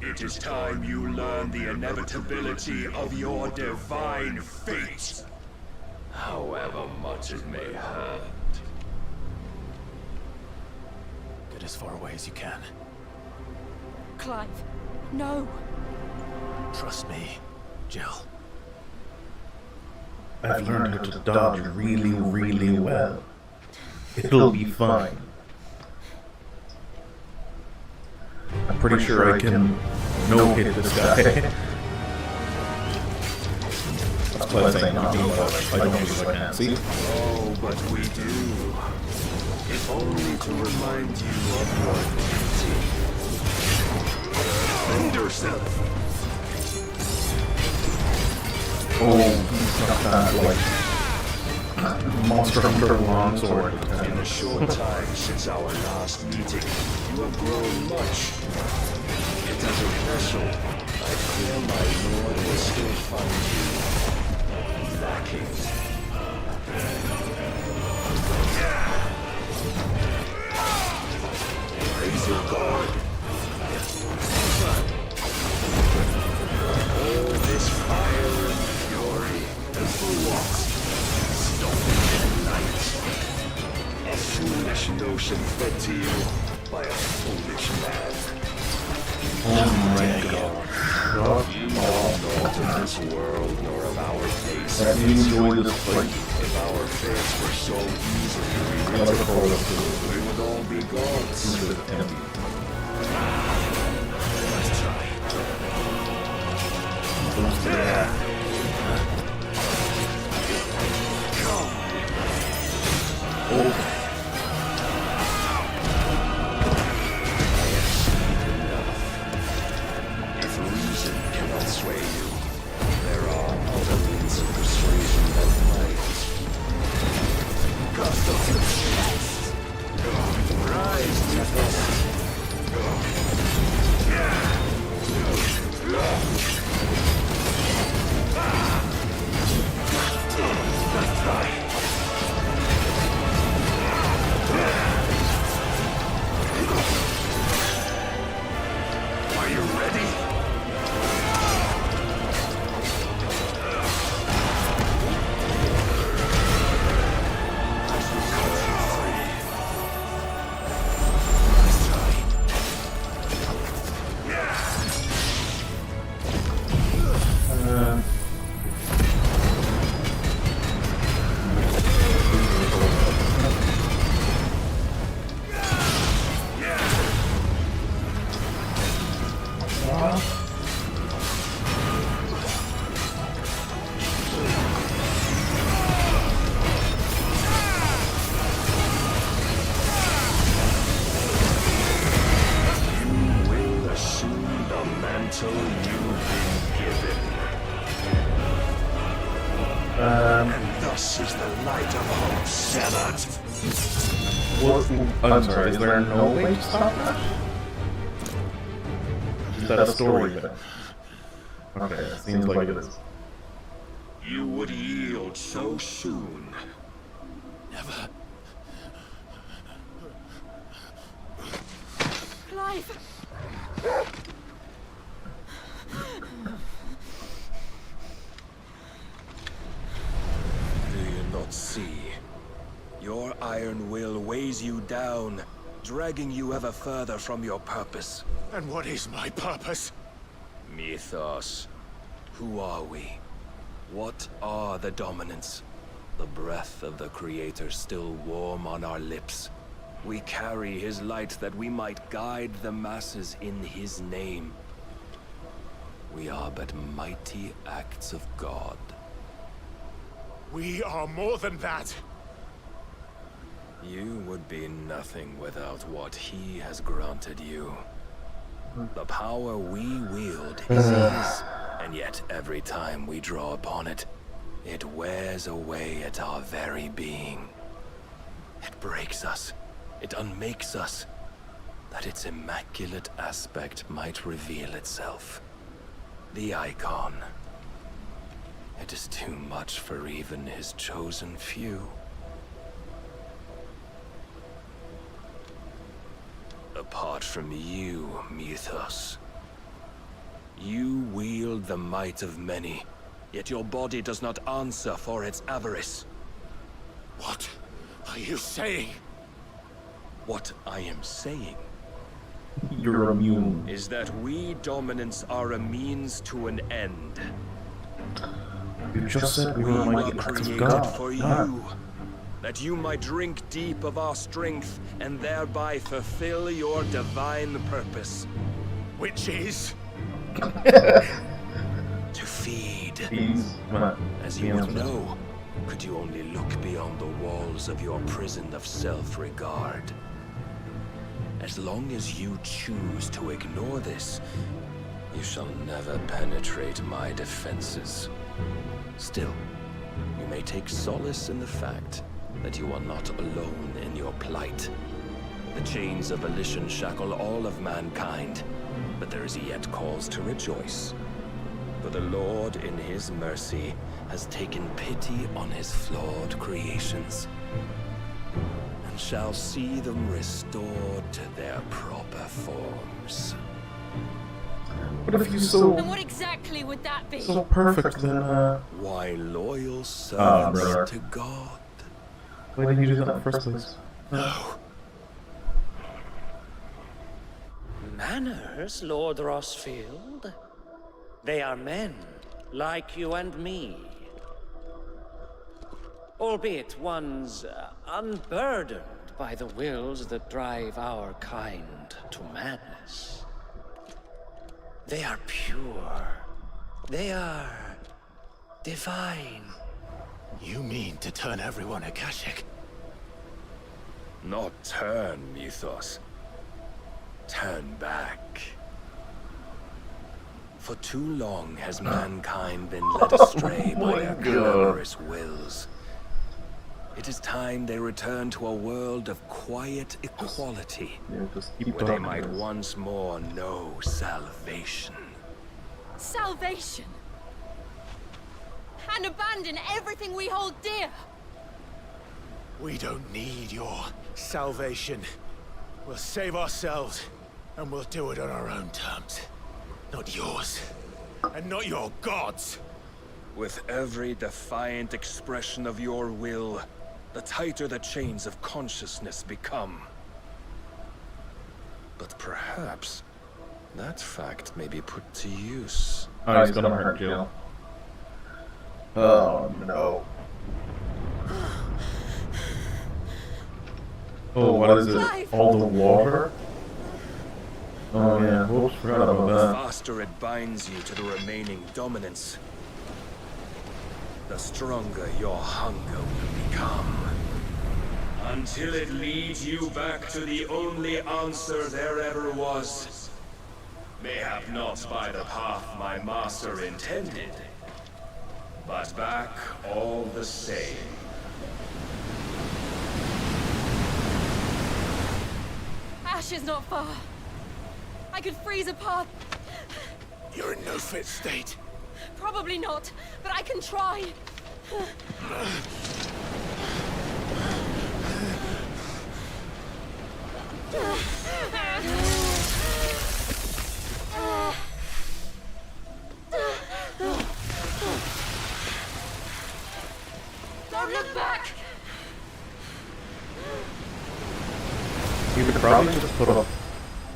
it is time you learn the inevitability of your divine fate, however much it may hurt. Get as far away as you can. Clive, no. Trust me, Jill. I've learned how to dodge really, really well. It'll be fine. I'm pretty sure I can no-hit this guy. That's what I'm saying, not me, but I don't believe I can. See? Oh, but we do. If only to remind you of your duty. Defend yourself! he's got that, like, Monster Hunter longsword. In the short time since our last meeting, you have grown much. Yet as a vessel, I fear my lord will still find you lacking. Praise your God. All this fire and fury, and for what? Stopping at night. A foolish notion fed to you by a foolish man. Oh my God. You know not of this world nor of our fates. Let me enjoy this fight. If our fates were so easily revealed, we would all be gods. Let's try. If reason cannot sway you, there are other means of persuasion that might. Rise, Mythos. Are you ready? And thus is the light of hope severed. I'm sorry, is there no way to stop that? Is that a story then? Okay, it seems like it is. You would yield so soon. Never. Clive! Do you not see? Your iron will weighs you down, dragging you ever further from your purpose. And what is my purpose? Mythos. Who are we? What are the dominants? The breath of the Creator still warm on our lips. We carry his light that we might guide the masses in his name. We are but mighty acts of God. We are more than that. You would be nothing without what he has granted you. The power we wield is his, and yet every time we draw upon it, it wears away at our very being. It breaks us, it unmakes us, that its immaculate aspect might reveal itself. The icon. It is too much for even his chosen few. Apart from you, Mythos. You wield the might of many, yet your body does not answer for its avarice. What are you saying? What I am saying You're immune. is that we dominants are a means to an end. You just said we We were were mighty acts of created God. for Ah. you, that you might drink deep of our strength and thereby fulfill your divine purpose. Which is? To feed. Well, As you would know, could you only look beyond the walls of your prison of self-regard. As long as you choose to ignore this, you shall never penetrate my defenses. Still, you may take solace in the fact that you are not alone in your plight. The chains of volition shackle all of mankind, but there is yet cause to rejoice. For the Lord, in his mercy, has taken pity on his flawed creations, and shall see them restored to their proper forms. What if he's so... And what exactly would that be? so perfect, then, Why, loyal servants brother. to God. why didn't you do that in the first place? No. Manners, Lord Rossfield? They are men, like you and me. Albeit ones unburdened by the wills that drive our kind to madness. They are pure. They are divine. You mean to turn everyone Akashic? Not turn, Mythos. Turn back. For too long has mankind been led astray by their clamorous wills. It is time they return to a world of quiet equality, where they might once more know salvation. Salvation! And abandon everything we hold dear! We don't need your salvation. We'll save ourselves, and we'll do it on our own terms. Not yours. And not your gods. With every defiant expression of your will, the tighter the chains of consciousness become. But perhaps that fact may be put to use. Oh, he's gonna hurt Jill. Oh no. Oh, what is it? All the water? Oh yeah, whoops, forgot about The that. faster it binds you to the remaining dominance, the stronger your hunger will become. Until it leads you back to the only answer there ever was. Mayhap not by the path my master intended, but back all the same. Ash is not far. I could freeze a path. You're in no fit state. Probably not, but I can try. Don't look back! You could probably just put a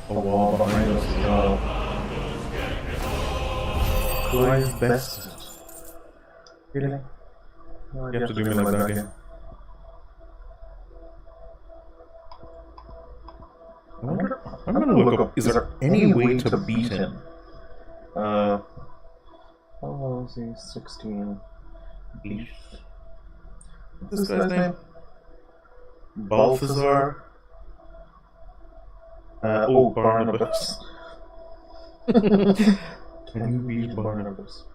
wall behind us as well. Try his best. Really? You have to do me like that again. I'm gonna look up, is there any way to beat him? How old is he? 16. Beast. What's this guy's name? Balthazar? Barnabas. Can you beat Barnabas?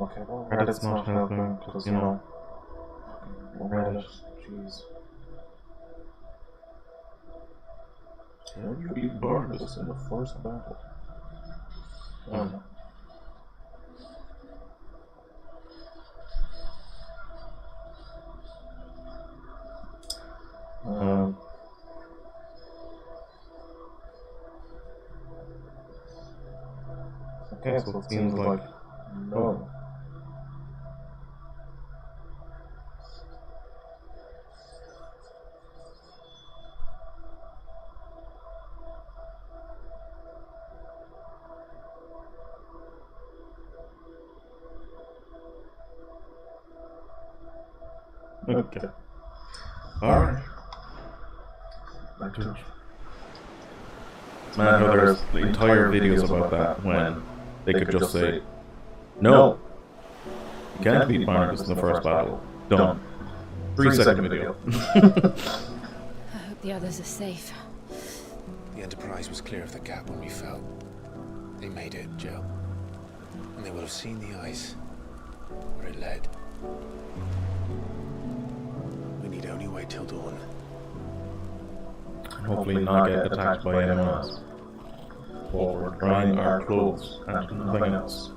Okay, well, Reddit's not helping, because, you know, Reddit, jeez. Can you beat Barnabas in the first battle? Okay, so it seems like no. Okay. Alright. Back to it. Man, how there's entire videos about that when they could just say, no, you can't beat Barnabas in the first battle. Done. 3-second video. I hope the others are safe. The Enterprise was clear of the gap when we fell. They made it, Jill. And they will have seen the ice where it led. We need only wait till dawn. And hopefully not get attacked by anyone else. While we're drying our clothes and nothing else.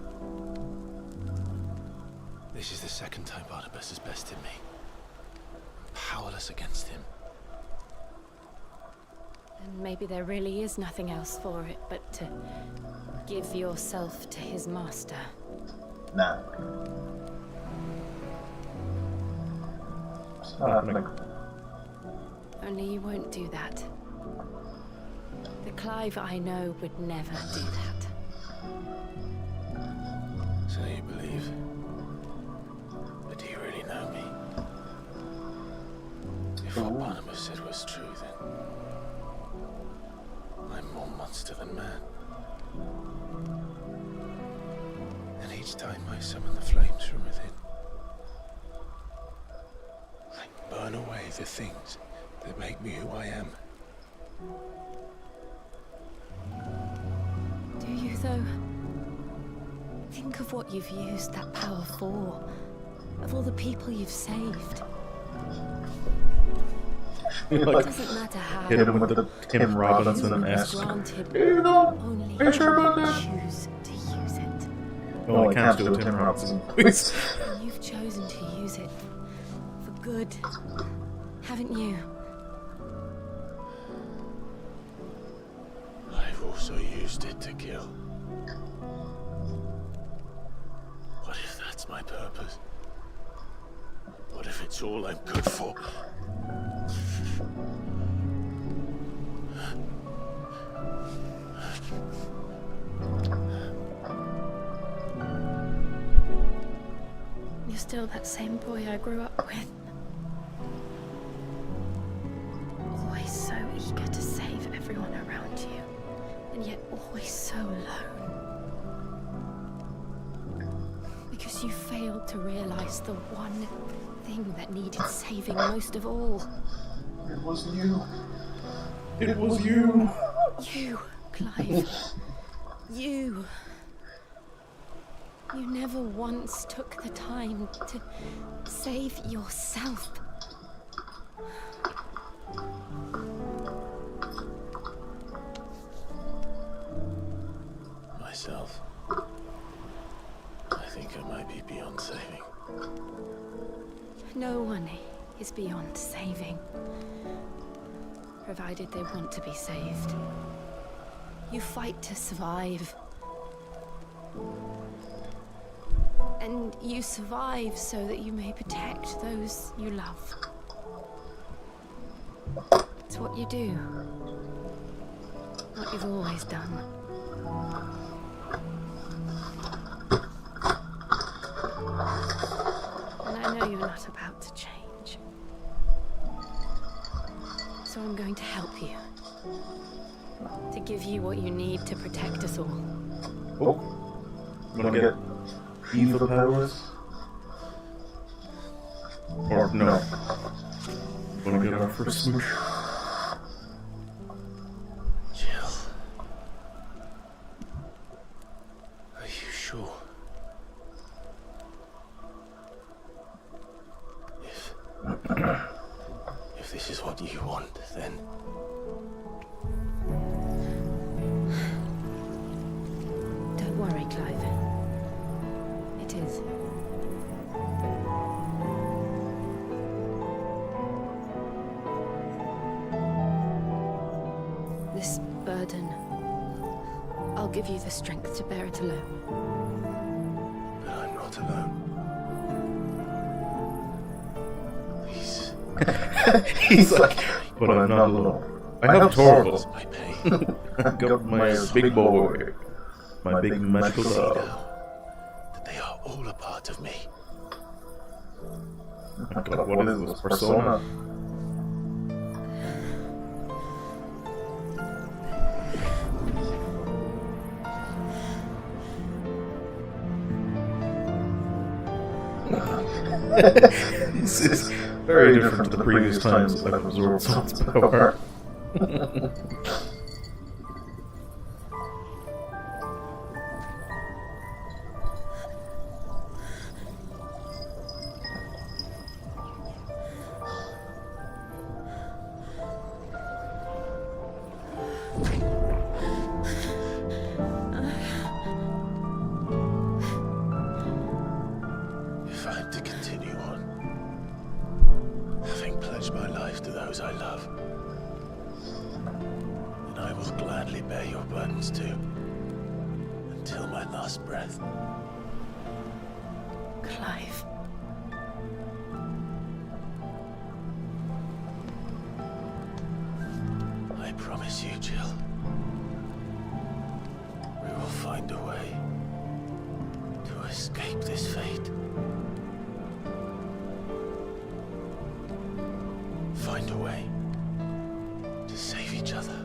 This is the second time Barnabas has bested me. I'm powerless against him. And maybe there really is nothing else for it but to give yourself to his master. Nah. It's not happening. Only you won't do that. The Clive I know would never do that. So you believe? But do you really know me? If what Barnabas said was true, then I'm more monster than man. And each time I summon the flames from within, I burn away the things that make me who I am. Do you, though? Think of what you've used that power for. Of all the people you've saved. It doesn't matter how. Hit him with the Tim Robinson-esque. Here you go. Are you sure about that? Choose to use it. Oh, I can't do a Tim Robinson. Please. And you've chosen to use it for good, haven't you? I've also used it to kill. What if that's my purpose? What if it's all I'm good for? You're still that same boy I grew up with. Always so eager to save everyone around you, and yet always so alone. Because you failed to realize the one thing that needed saving most of all. It was you. It was you. You, Clive. You. You never once took the time to save yourself. Myself? I think I might be beyond saving. No one is beyond saving, provided they want to be saved. You fight to survive. And you survive so that you may protect those you love. It's what you do. What you've always done. And I know you're not about to change. So I'm going to help you. To give you what you need to protect us all. Oh, I'm gonna get evil powers? Or no? I'm gonna get our first smooch. Jill. Are you sure? If this is what you want, then... Don't worry, Clive. It is. This burden, I'll give you the strength to bear it alone. But I'm not alone. Please. He's like, but I'm not alone. I have Torval. I've got my big boy. My big magical dog. That they are all a part of me. Oh my god, what is this? Persona? This is very different to the previous times I've absorbed Salt's power. If I'm to continue on, having pledged my life to those I love, then I will gladly bear your burdens too, until my last breath. Clive. I promise you, Jill, we will find a way to escape this fate. Find a way to save each other.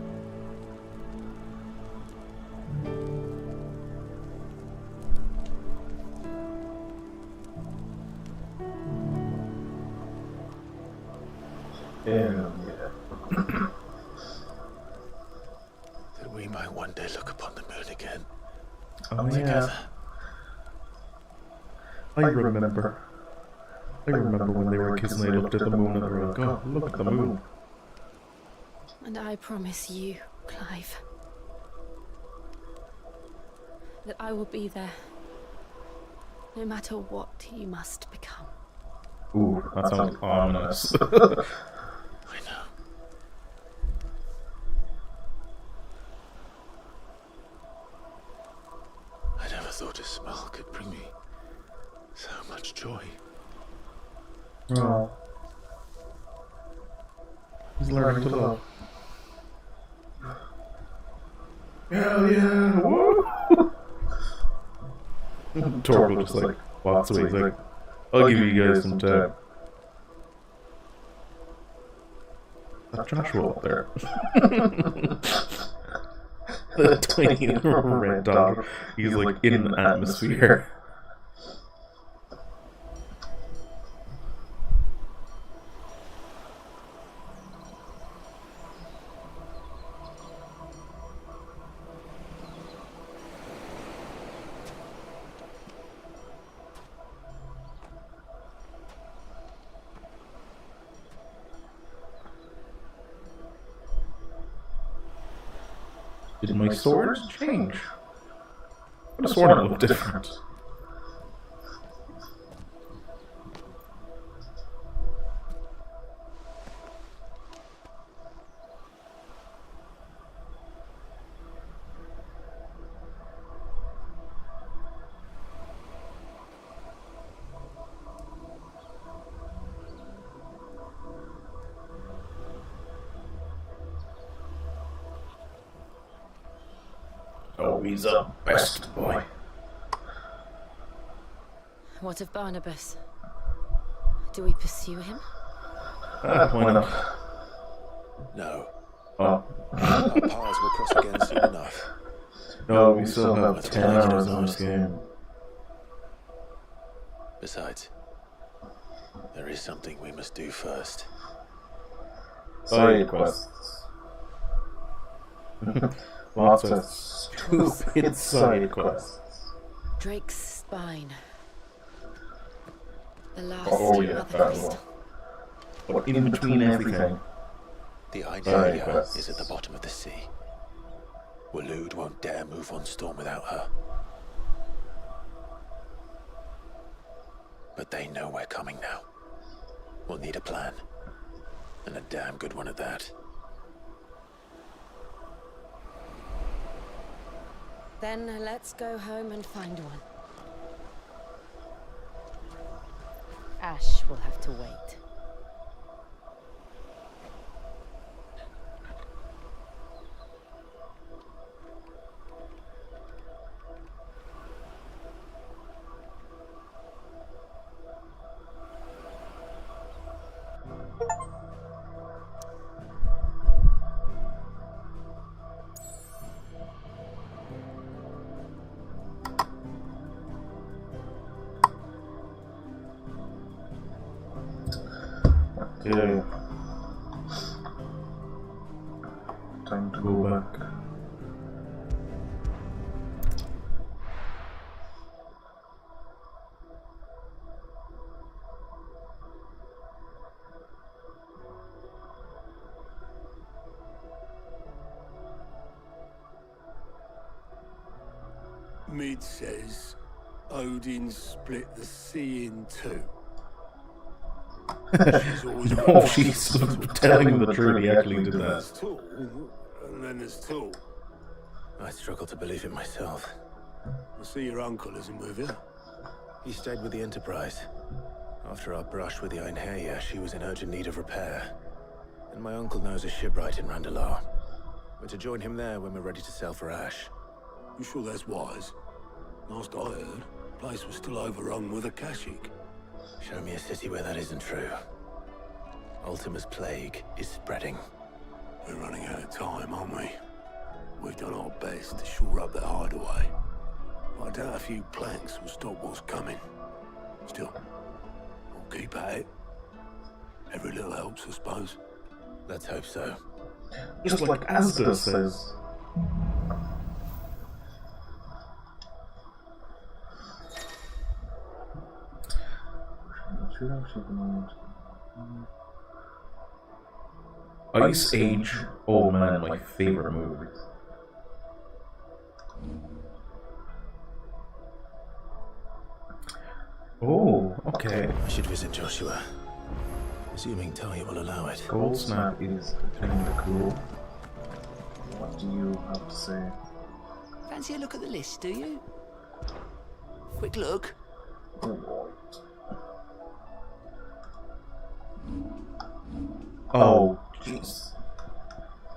Yeah. That we might one day look upon the moon again. Oh, together. I remember. I remember when they were kids and they looked at the moon and they were like, oh, look at the moon. And I promise you, Clive, that I will be there, no matter what you must become. Ooh, that sounds ominous. I know. I never thought a smile could bring me so much joy. Oh. He's learning to love. Hell yeah! Woo! Torgal just like walks away. He's like, I'll give you guys some time. That Joshua up there. The tiny red dog. He's like in the atmosphere. Did my swords change? What a sword look different. Oh, he's a best boy. What of Barnabas? Do we pursue him? Why not? No. Oh. Our paths will cross again soon enough. No, we still have 10 hours on this game. Besides, there is something we must do first. Side quests. Lots of stupid side quests. Drake's spine. The last Oh yeah, Mother that Crystal. one. But in between everything. The Side idea quests. is at the bottom of the sea. Waloed won't dare move on Storm without her. But they know we're coming now. We'll need a plan. And a damn good one at that. Then let's go home and find one. Ash will have to wait. Okay. Time to go back. Mid says Odin split the sea in two. No, she's telling him the truth. He actually did There's that. Tool, and then there's Tool. I struggle to believe it myself. I see your uncle isn't with you. He stayed with the Enterprise. After our brush with the Einherja, she was in urgent need of repair. And my uncle knows a shipwright in Randalar. We're to join him there when we're ready to sail for Ash. You sure that's wise? Last I heard, the place was still overrun with Akashic. Show me a city where that isn't true. Ultima's plague is spreading. We're running out of time, aren't we? We've done our best to shore up that hideaway. But I doubt a few planks will stop what's coming. Still, we'll keep at it. Every little helps, I suppose. Let's hope so. Just like Asda says. Ice Age, oh man, my favorite movie. Oh, okay. I should visit Joshua. Assuming Talia will allow it. Gold Snap is kinda cool. What do you have to say? Fancy a look at the list, do you? Quick look. Oh, jeez.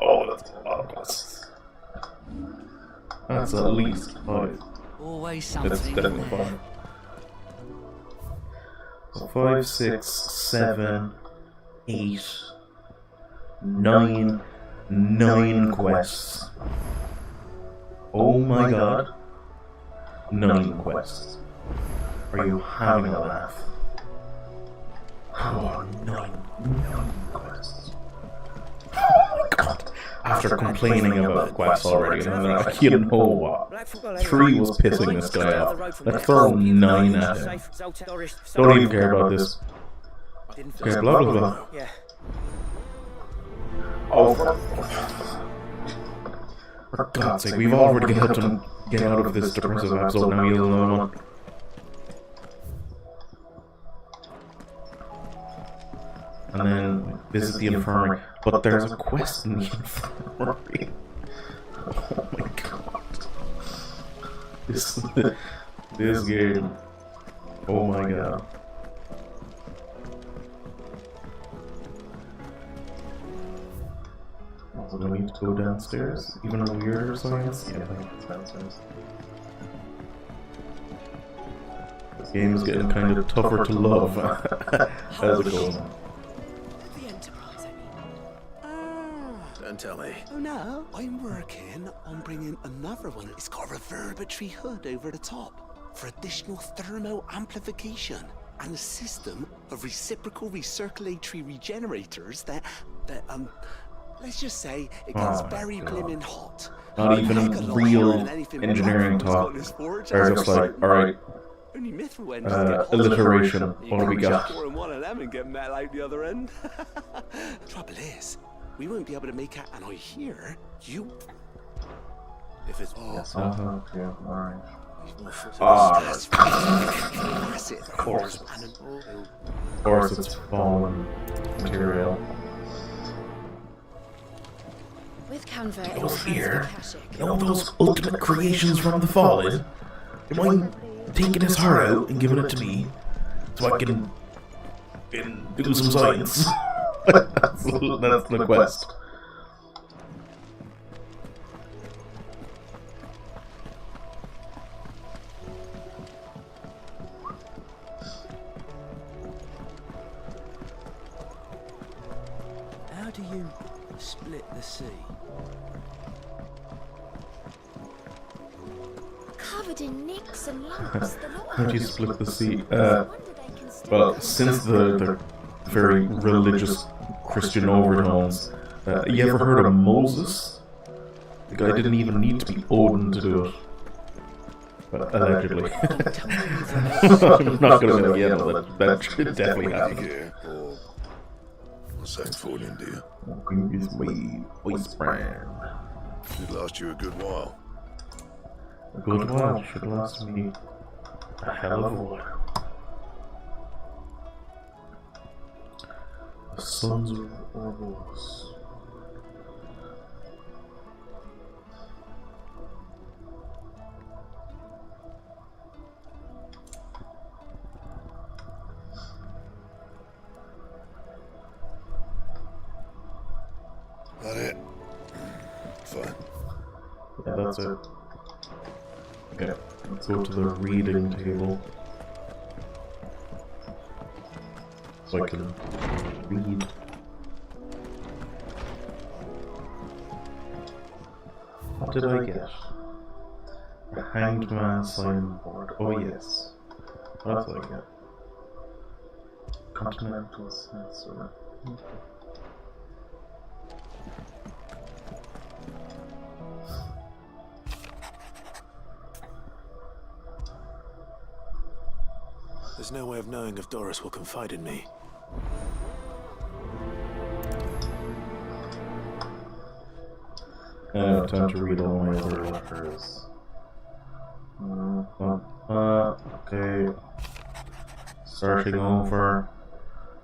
Oh, that's a lot of quests. That's at least 5. Always That's something. definitely 5. So 5, 6, 7, 8, 9, 9 quests. Oh my god. 9 quests. Are you having a laugh? Oh, 9 quests. Oh my god. After complaining about quests already, and then like, you know what? 3 was pissing this guy off. Let's throw 9 at him. Don't even care about this. Okay, blah blah blah. Oh, for God's sake, we've already helped him get out of this depressive episode, now you'll know one. And then visit the infirmary. But there's a quest in the infirmary. Oh my god. This game. Oh my god. Also, do we need to go downstairs? Even a weirder science? Yeah, I think it's downstairs. This game is getting kind of tougher to love as it goes on. Don't tell me. Oh no, I'm working on bringing another one. It's got a reverberatory hood over the top for additional thermo amplification and a system of reciprocal recirculatory regenerators that let's just say it gets very blimmin' hot. Not even real engineering talk. They're just like, alright, Only Mythwens alliteration, what do we got? Pouring one of them and get metal out the other end. Trouble is, we won't be able to make out, and I hear you. If it's Yes, okay, alright. Of course it's fallen material. With Canva, Those here, you know those ultimate creations from the Fallen? You mind taking his heart out and giving it to me, so I can do some science? that's the quest. How do you split the sea? Covered in nicks and lumps. How do you split the sea? Well, since the very religious Christian overtones. You ever heard of Moses? The guy didn't even need to be Odin to do it. But allegedly. I'm not going to know yet, that should definitely happen. Same for India. Use my voice brand. Should last you a good while. A good while should last me a hell of a while. The Sons of Ordos. That it? Fine. Yeah, that's it. Okay, let's go to the reading table. So I can read. What did I get? A Hanged Man signboard. Oh yes. What else did I get? Continental Sensor. There's no way of knowing if Doris will confide in me. I have time to read all my other letters. Okay. Starting over.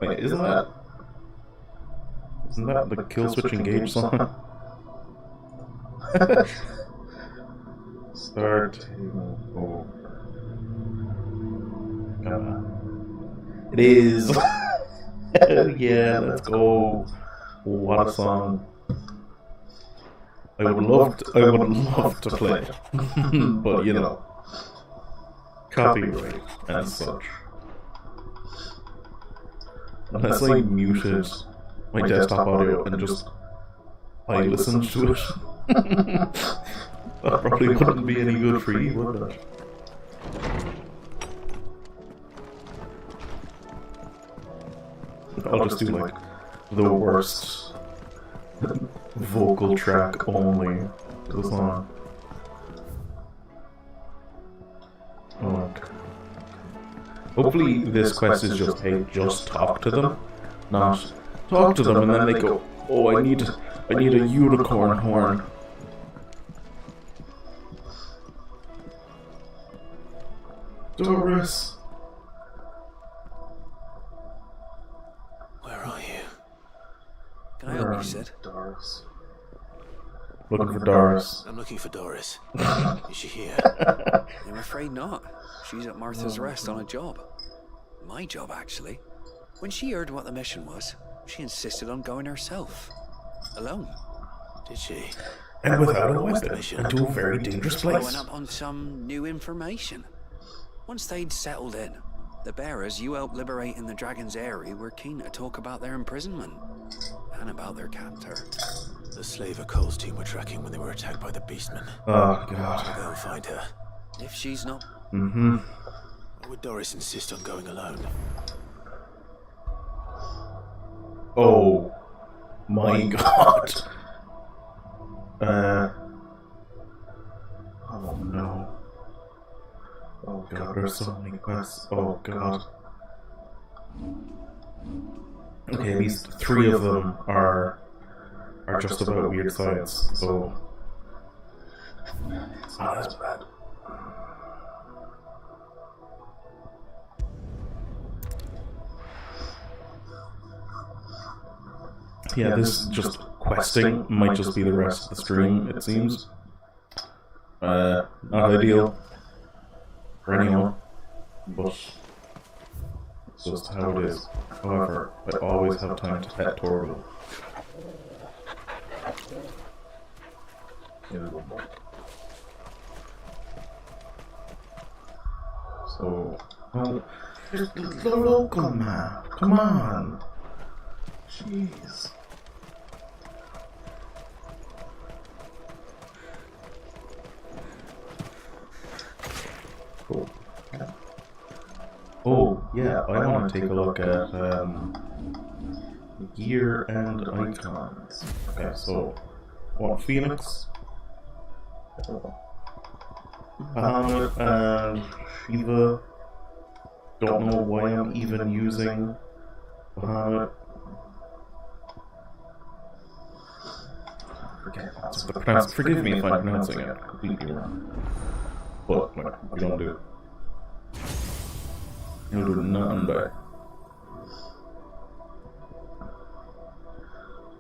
Wait, isn't that the Killswitch Engage song? Starting over. It is. Yeah, let's go. What a song. I would love to play it. But you know, copyright and such. Unless I muted my desktop audio and just I listened to it. That probably wouldn't be any good for you, would it? I'll just do like the worst vocal track only to the song. Okay. Hopefully this quest is just, hey, just talk to them, not talk to them and then they go, oh, I need a unicorn horn. Doris. Where are you? Can I help you, Sid? Doris. Looking for Doris. I'm looking for Doris. Is she here? I'm afraid not. She's at Martha's Rest on a job. My job, actually. When she heard what the mission was, she insisted on going herself. Alone. Did she? And without a weapon, into a very dangerous place. Following up on some new information. Once they'd settled in, the bearers you helped liberate in the Dragon's Eyrie were keen to talk about their imprisonment. And about their captor. The Slaver Cole's team were tracking when they were attacked by the Beastmen. Oh, God. I'll go and find her. If she's not... Mm-hmm. Why would Doris insist on going alone? Oh. My God. Oh, no. Oh, God, there's so many quests. Oh, God. Okay, at least 3 of them are just about weird science, so it's not as bad. Yeah, this just questing might just be the rest of the stream, it seems. Not ideal for anyone, but it's just how it is. However, I always have time to pet Torvald. So, oh, there's the local map. Come on. Jeez. Cool. Oh, yeah, I want to take a look at Gear and icons. Okay, so what, Phoenix? Bahamut and Shiva. Don't know why I'm even using Bahamut. Forgive me if I'm pronouncing it completely wrong. But we don't do it. You don't do nothing back.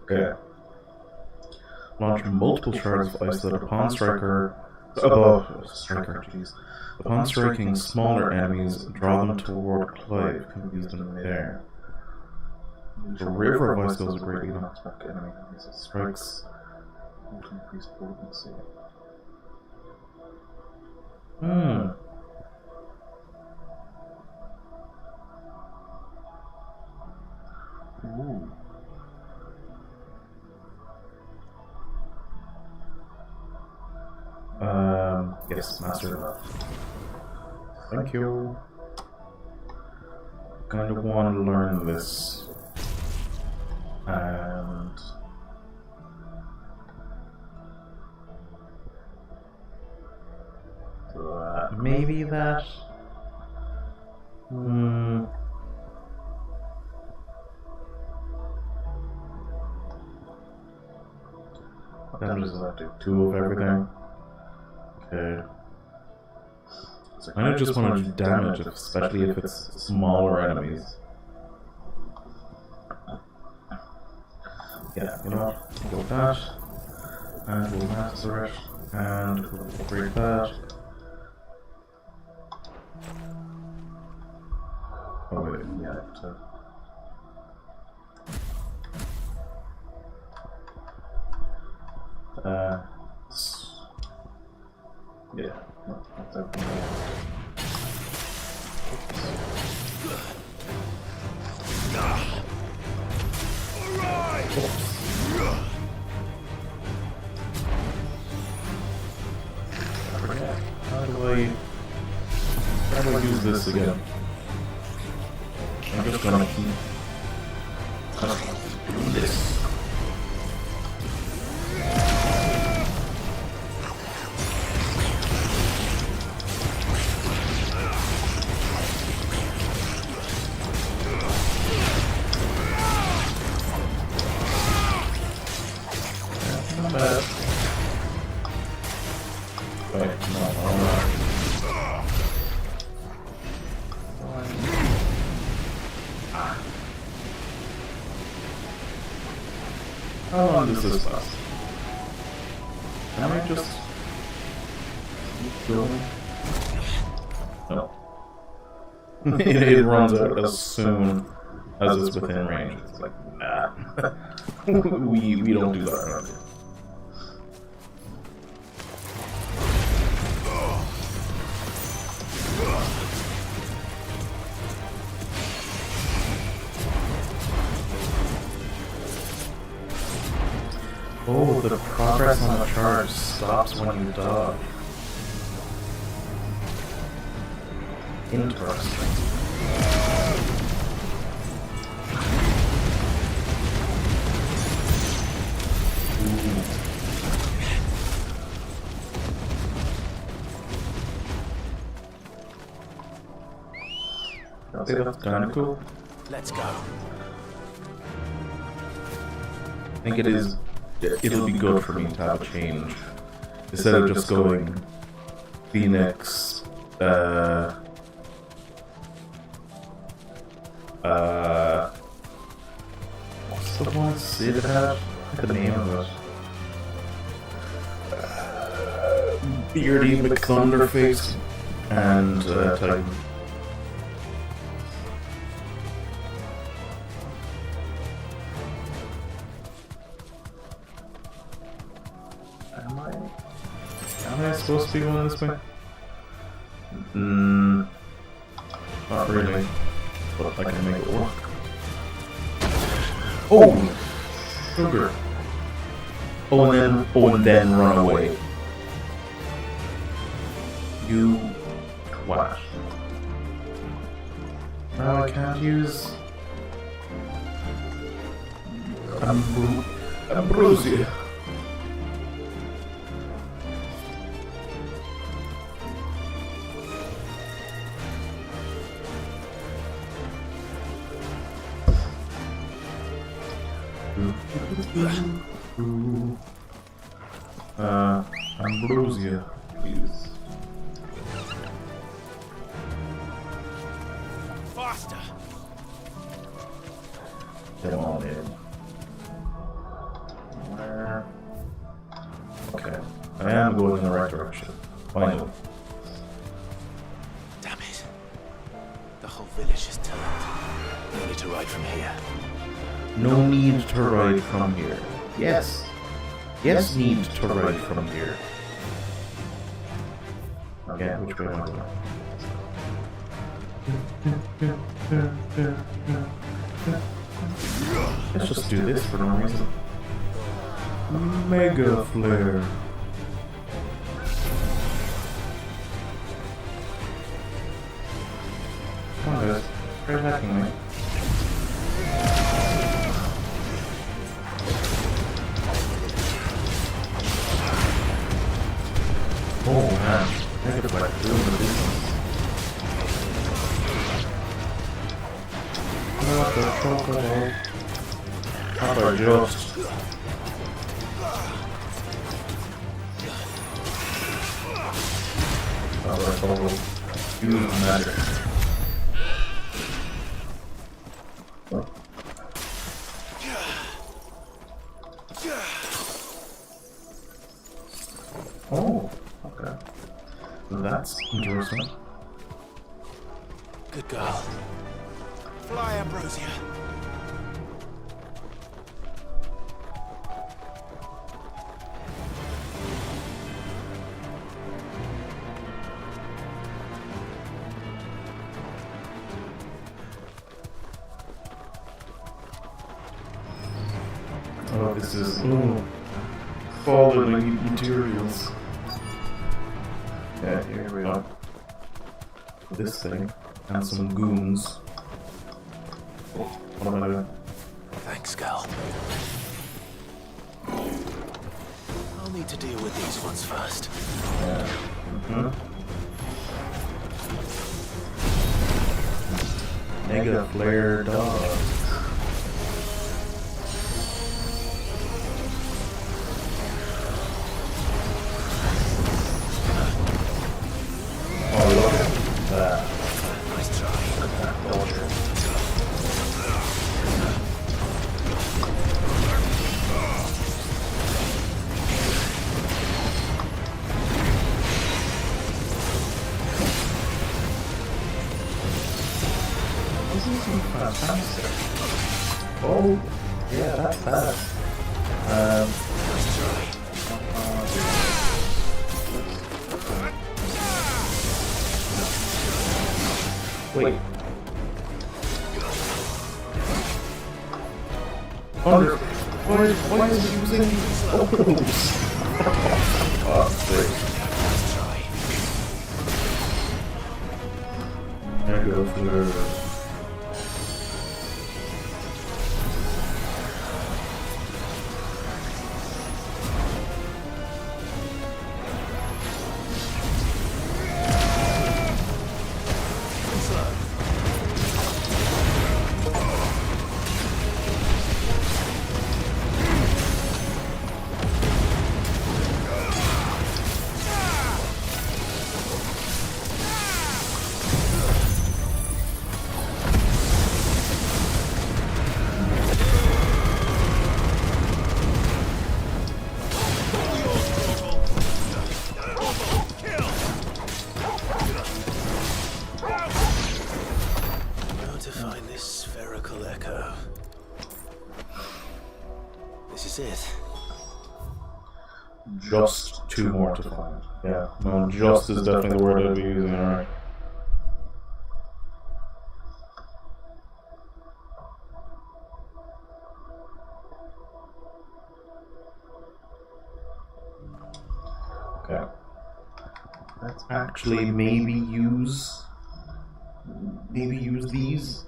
Okay. Launch multiple shards of ice so that upon striking smaller enemies, draw them toward Clive, can be used in midair. The river of ice goes greatly knocks back enemy enemies. It strikes to increase potency. Ooh. Yes, Master Love. Thank you. Kind of want to learn this. And maybe that. What damage does that do? 2 of everything? Okay. I just want to do damage, especially if it's smaller enemies. Yeah, you know what? We'll go with that. And we'll master it. And we'll upgrade that. Oh wait, yeah, yeah, that's everything. How do I use this again? I'm just gonna keep doing this. Not bad. Wait, no, alright. How long does this last? Can I just keep going? No. it runs out as soon as it's within range. It's like, nah. we don't do that around here. Oh, the progress on the charge stops when you dodge. Interesting. I think that's kind of cool. Let's go. I think it is. It'll be good for me to have a change instead of just going Phoenix. What's the one Sid had? The name of it. Beardy McThunderface and Titan. Am I supposed to be going this way? Not really. But I can make it work. Oh! Sugar. Oh, and then run away. You twat. Now I can't use... Ambrosia. Ambrosia, please. Faster! Come on in. Where? Okay, I am going in the right direction. Finally. Damn it. The whole village is turned. No need to ride from here. No need to ride from here. Yes. Yes, need to ride from here. Okay, which way am I going? Let's just do this for no reason. Mega Flare. Come on guys, try attacking me. Oh man, Mega Flare doing the business. Not the chocolate. How about just... Use magic. Oh, okay. That's interesting. Good girl. Fly, Ambrosia. Oh, this is falling materials. Yeah, here we are. This thing and some goons. Oh, what am I doing? Thanks, girl. I'll need to deal with these ones first. Yeah. Mega Flare Dog. Oh, look at that. Nice try. Look at that launcher. This is fantastic. Oh, yeah, that's bad. Nice try. Wait. Thunder, why is it using those? Oh, great. Mega Flare. Just two more to find. Yeah, no, just is definitely the word I'd be using, alright. Okay. Let's actually maybe use these.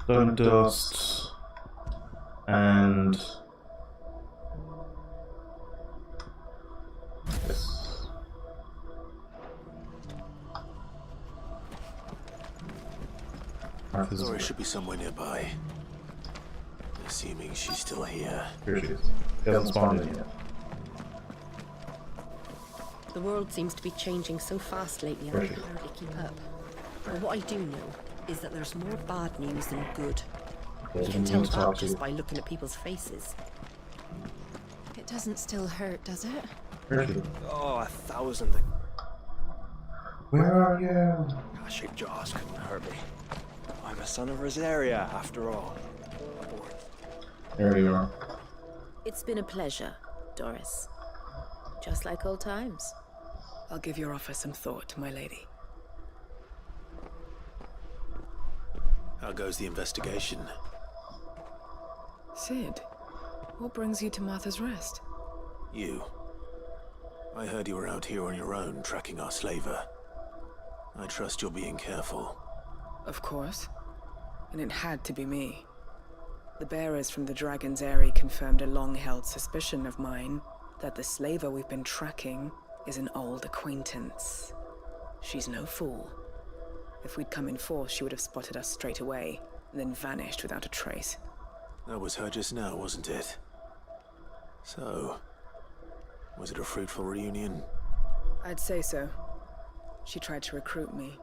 Stone dust and yes. Laura should be somewhere nearby. Assuming she's still here. Here she is. She hasn't spawned in yet. The world seems to be changing so fast lately, I can hardly keep up. But what I do know is that there's more bad news than good. You can tell that just by looking at people's faces. It doesn't still hurt, does it? Oh, 1,000. Where are you? Gosh, your jaws couldn't hurt me. I'm a son of Rosaria, after all. There you are. It's been a pleasure, Doris. Just like old times. I'll give your offer some thought, my lady. How goes the investigation? Sid, what brings you to Martha's Rest? You. I heard you were out here on your own, tracking our slaver. I trust you're being careful. Of course. And it had to be me. The bearers from the Dragon's Eyrie confirmed a long-held suspicion of mine that the slaver we've been tracking is an old acquaintance. She's no fool. If we'd come in force, she would have spotted us straight away, and then vanished without a trace. That was her just now, wasn't it? So, was it a fruitful reunion? I'd say so. She tried to recruit me.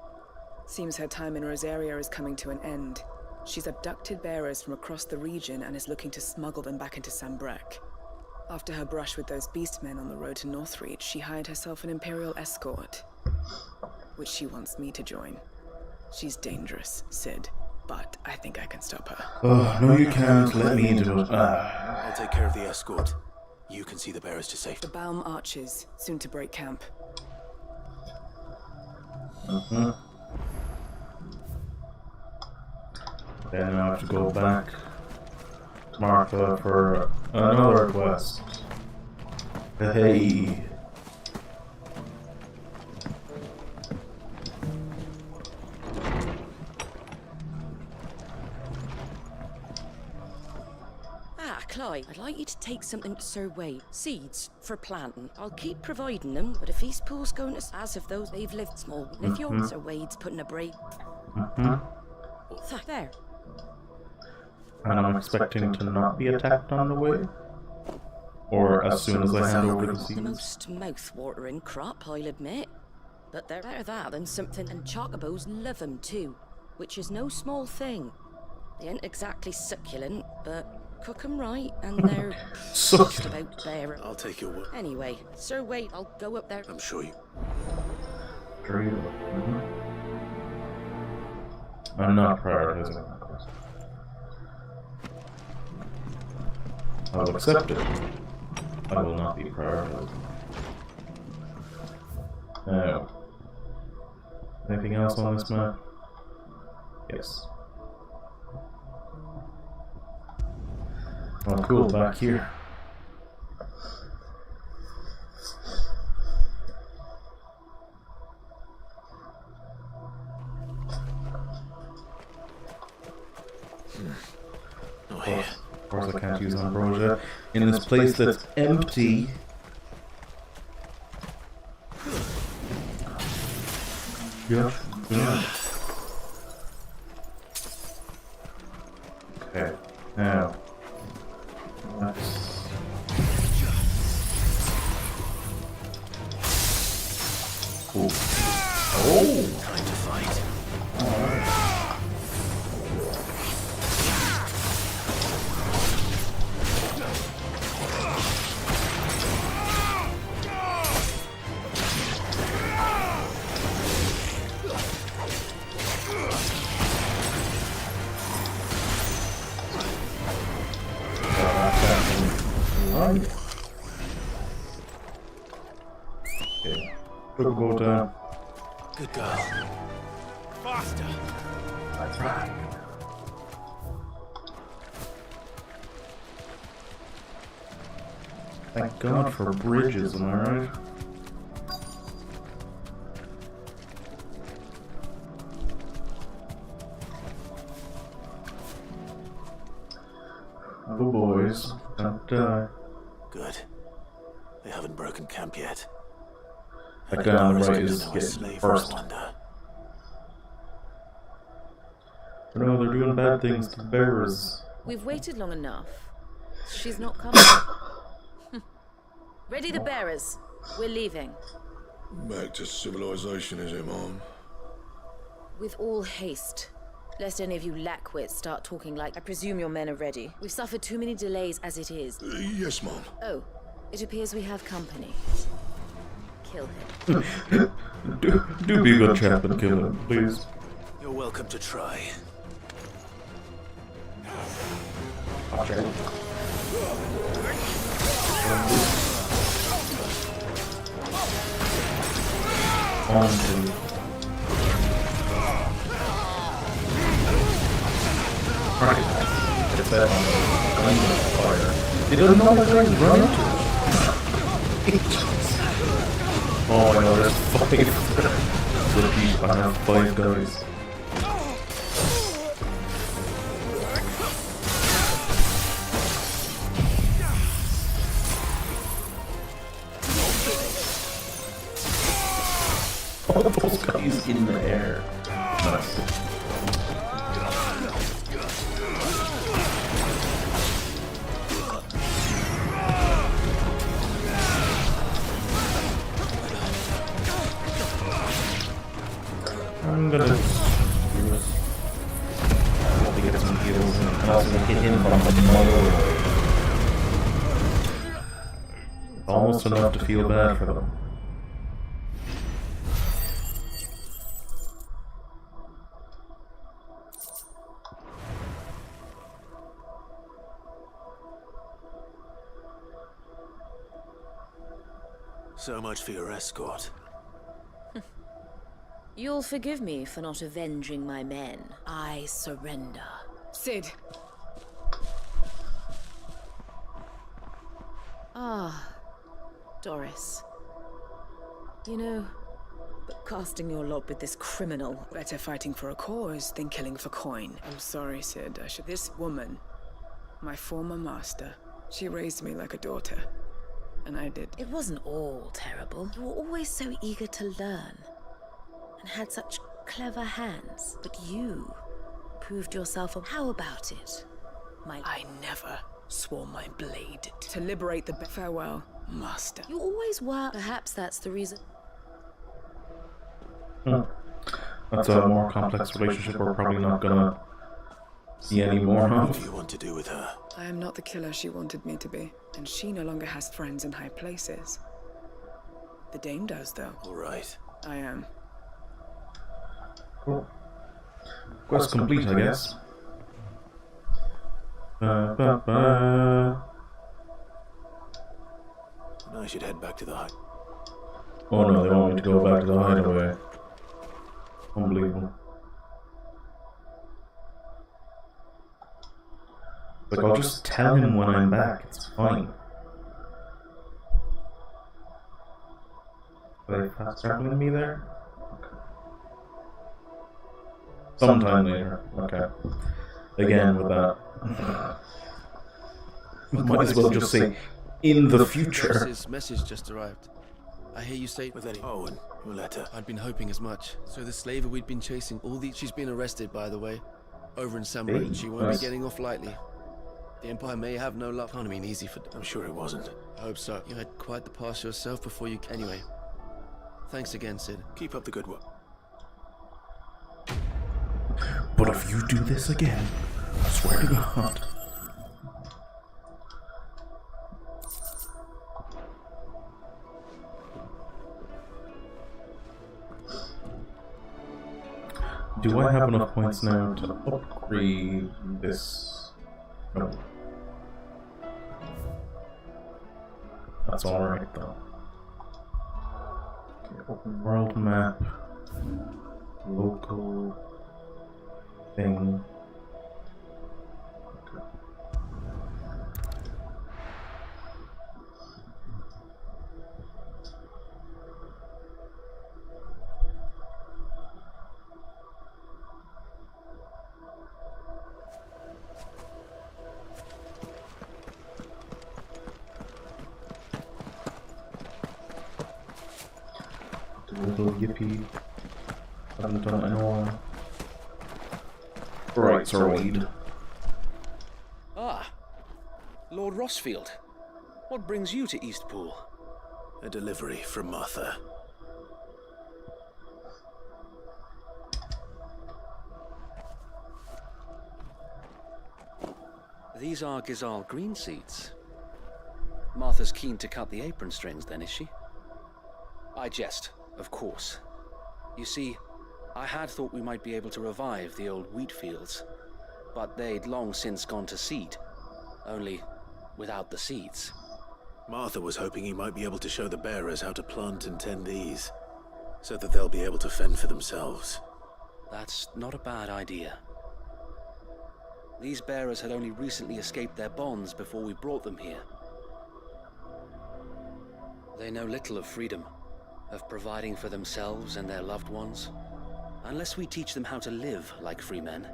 Seems her time in Rosaria is coming to an end. She's abducted bearers from across the region and is looking to smuggle them back into Sanbreque. After her brush with those beastmen on the road to Northreach, she hired herself an Imperial escort, which she wants me to join. She's dangerous, Sid, but I think I can stop her. Oh, no you can't. Let me do it. I'll take care of the escort. You can see the bearers to safety. The Baum Archers, soon to break camp. Then I have to go back to Martha for another quest. Hey. Clive, I'd like you to take something to Sir Wade. Seeds for planting. I'll keep providing them, but if Eastpool's going to as of those, they've lived small. And if your Sir Wade's putting a break. There. And I'm expecting to not be attacked on the way? Or as soon as I hand over the seeds? The most mouth-watering crop, I'll admit. But they're better that than something, and chocobos love them too, which is no small thing. They ain't exactly succulent, but cook them right, and they're just about there. I'll take your word. Anyway, Sir Wade, I'll go up there. I'm sure you... Sure you will. I'm not prioritizing that quest. I will accept it. I will not be prioritizing. Now, anything else on this map? Yes. Oh, cool, back here. Oh, here. Of course I can't use ambrosia in this place that's empty. Yeah. Okay, now. Nice. Ooh. Oh! Time to fight. Okay. Go down. Good girl. Faster. That's right. Thank God for bridges, am I right? Bravo, boys. Don't die. Good. They haven't broken camp yet. That guy on the right is getting first. No, they're doing bad things to the bearers. We've waited long enough. She's not coming. Ready the bearers. We're leaving. Back to civilization, is it, Mom? With all haste. Lest any of you lackwits start talking like... I presume your men are ready. We've suffered too many delays as it is. Yes, Mom. Oh, it appears we have company. Kill him. do be a good chap and kill him, please. You're welcome to try. Okay. Right. Get that on the fire. They don't know that they're running to. Oh my god, there's 5 repeat, I have 5 guys. All those guys in the air. Nice. I'm gonna get some heals and also hit him from the mother. Almost enough to feel bad for them. So much for your escort. You'll forgive me for not avenging my men. I surrender. Cid. Ah, Doris. You know, but casting your lot with this criminal... Better fighting for a cause than killing for coin. I'm sorry, Cid. This woman, my former master, she raised me like a daughter. And I did. It wasn't all terrible. You were always so eager to learn. And had such clever hands. But you proved yourself a... How about it, my... I never swore my blade to liberate the... Farewell, master. You always were. Perhaps that's the reason... That's a more complex relationship we're probably not gonna see any more of. What do you want to do with her? I am not the killer she wanted me to be. And she no longer has friends in high places. The dame does, though. All right. I am. Cool. Quest complete, I guess. I should head back to the hut. Oh no, they want me to go back to the hideaway. Unbelievable. Like, I'll just tell him when I'm back, it's fine. Are they fast traveling me there? Okay. Sometime later, okay. Again with that. Might as well just say, in the future. His message just arrived. I hear you say... With any... Owen, your letter. I'd been hoping as much. So the slaver we'd been chasing all these... She's been arrested, by the way. Over in Samurai, and she won't be getting off lightly. The Empire may have no luck. Can't have been easy for... I'm sure it wasn't. I hope so. You had quite the past yourself before you... Anyway. Thanks again, Cid. Keep up the good work. But if you do this again, I swear to God. Do I have enough points now to upgrade this? No. That's alright though. Okay, open world map. Local thing. Okay. Little yippee. Haven't done it in a while. Right, Sir Wade. Ah, Lord Rossfield. What brings you to Eastpool? A delivery from Martha. These are Gizal green seeds. Martha's keen to cut the apron strings then, is she? I jest, of course. You see, I had thought we might be able to revive the old wheat fields, but they'd long since gone to seed, only without the seeds. Martha was hoping he might be able to show the bearers how to plant and tend these, so that they'll be able to fend for themselves. That's not a bad idea. These bearers had only recently escaped their bonds before we brought them here. They know little of freedom, of providing for themselves and their loved ones. Unless we teach them how to live like free men,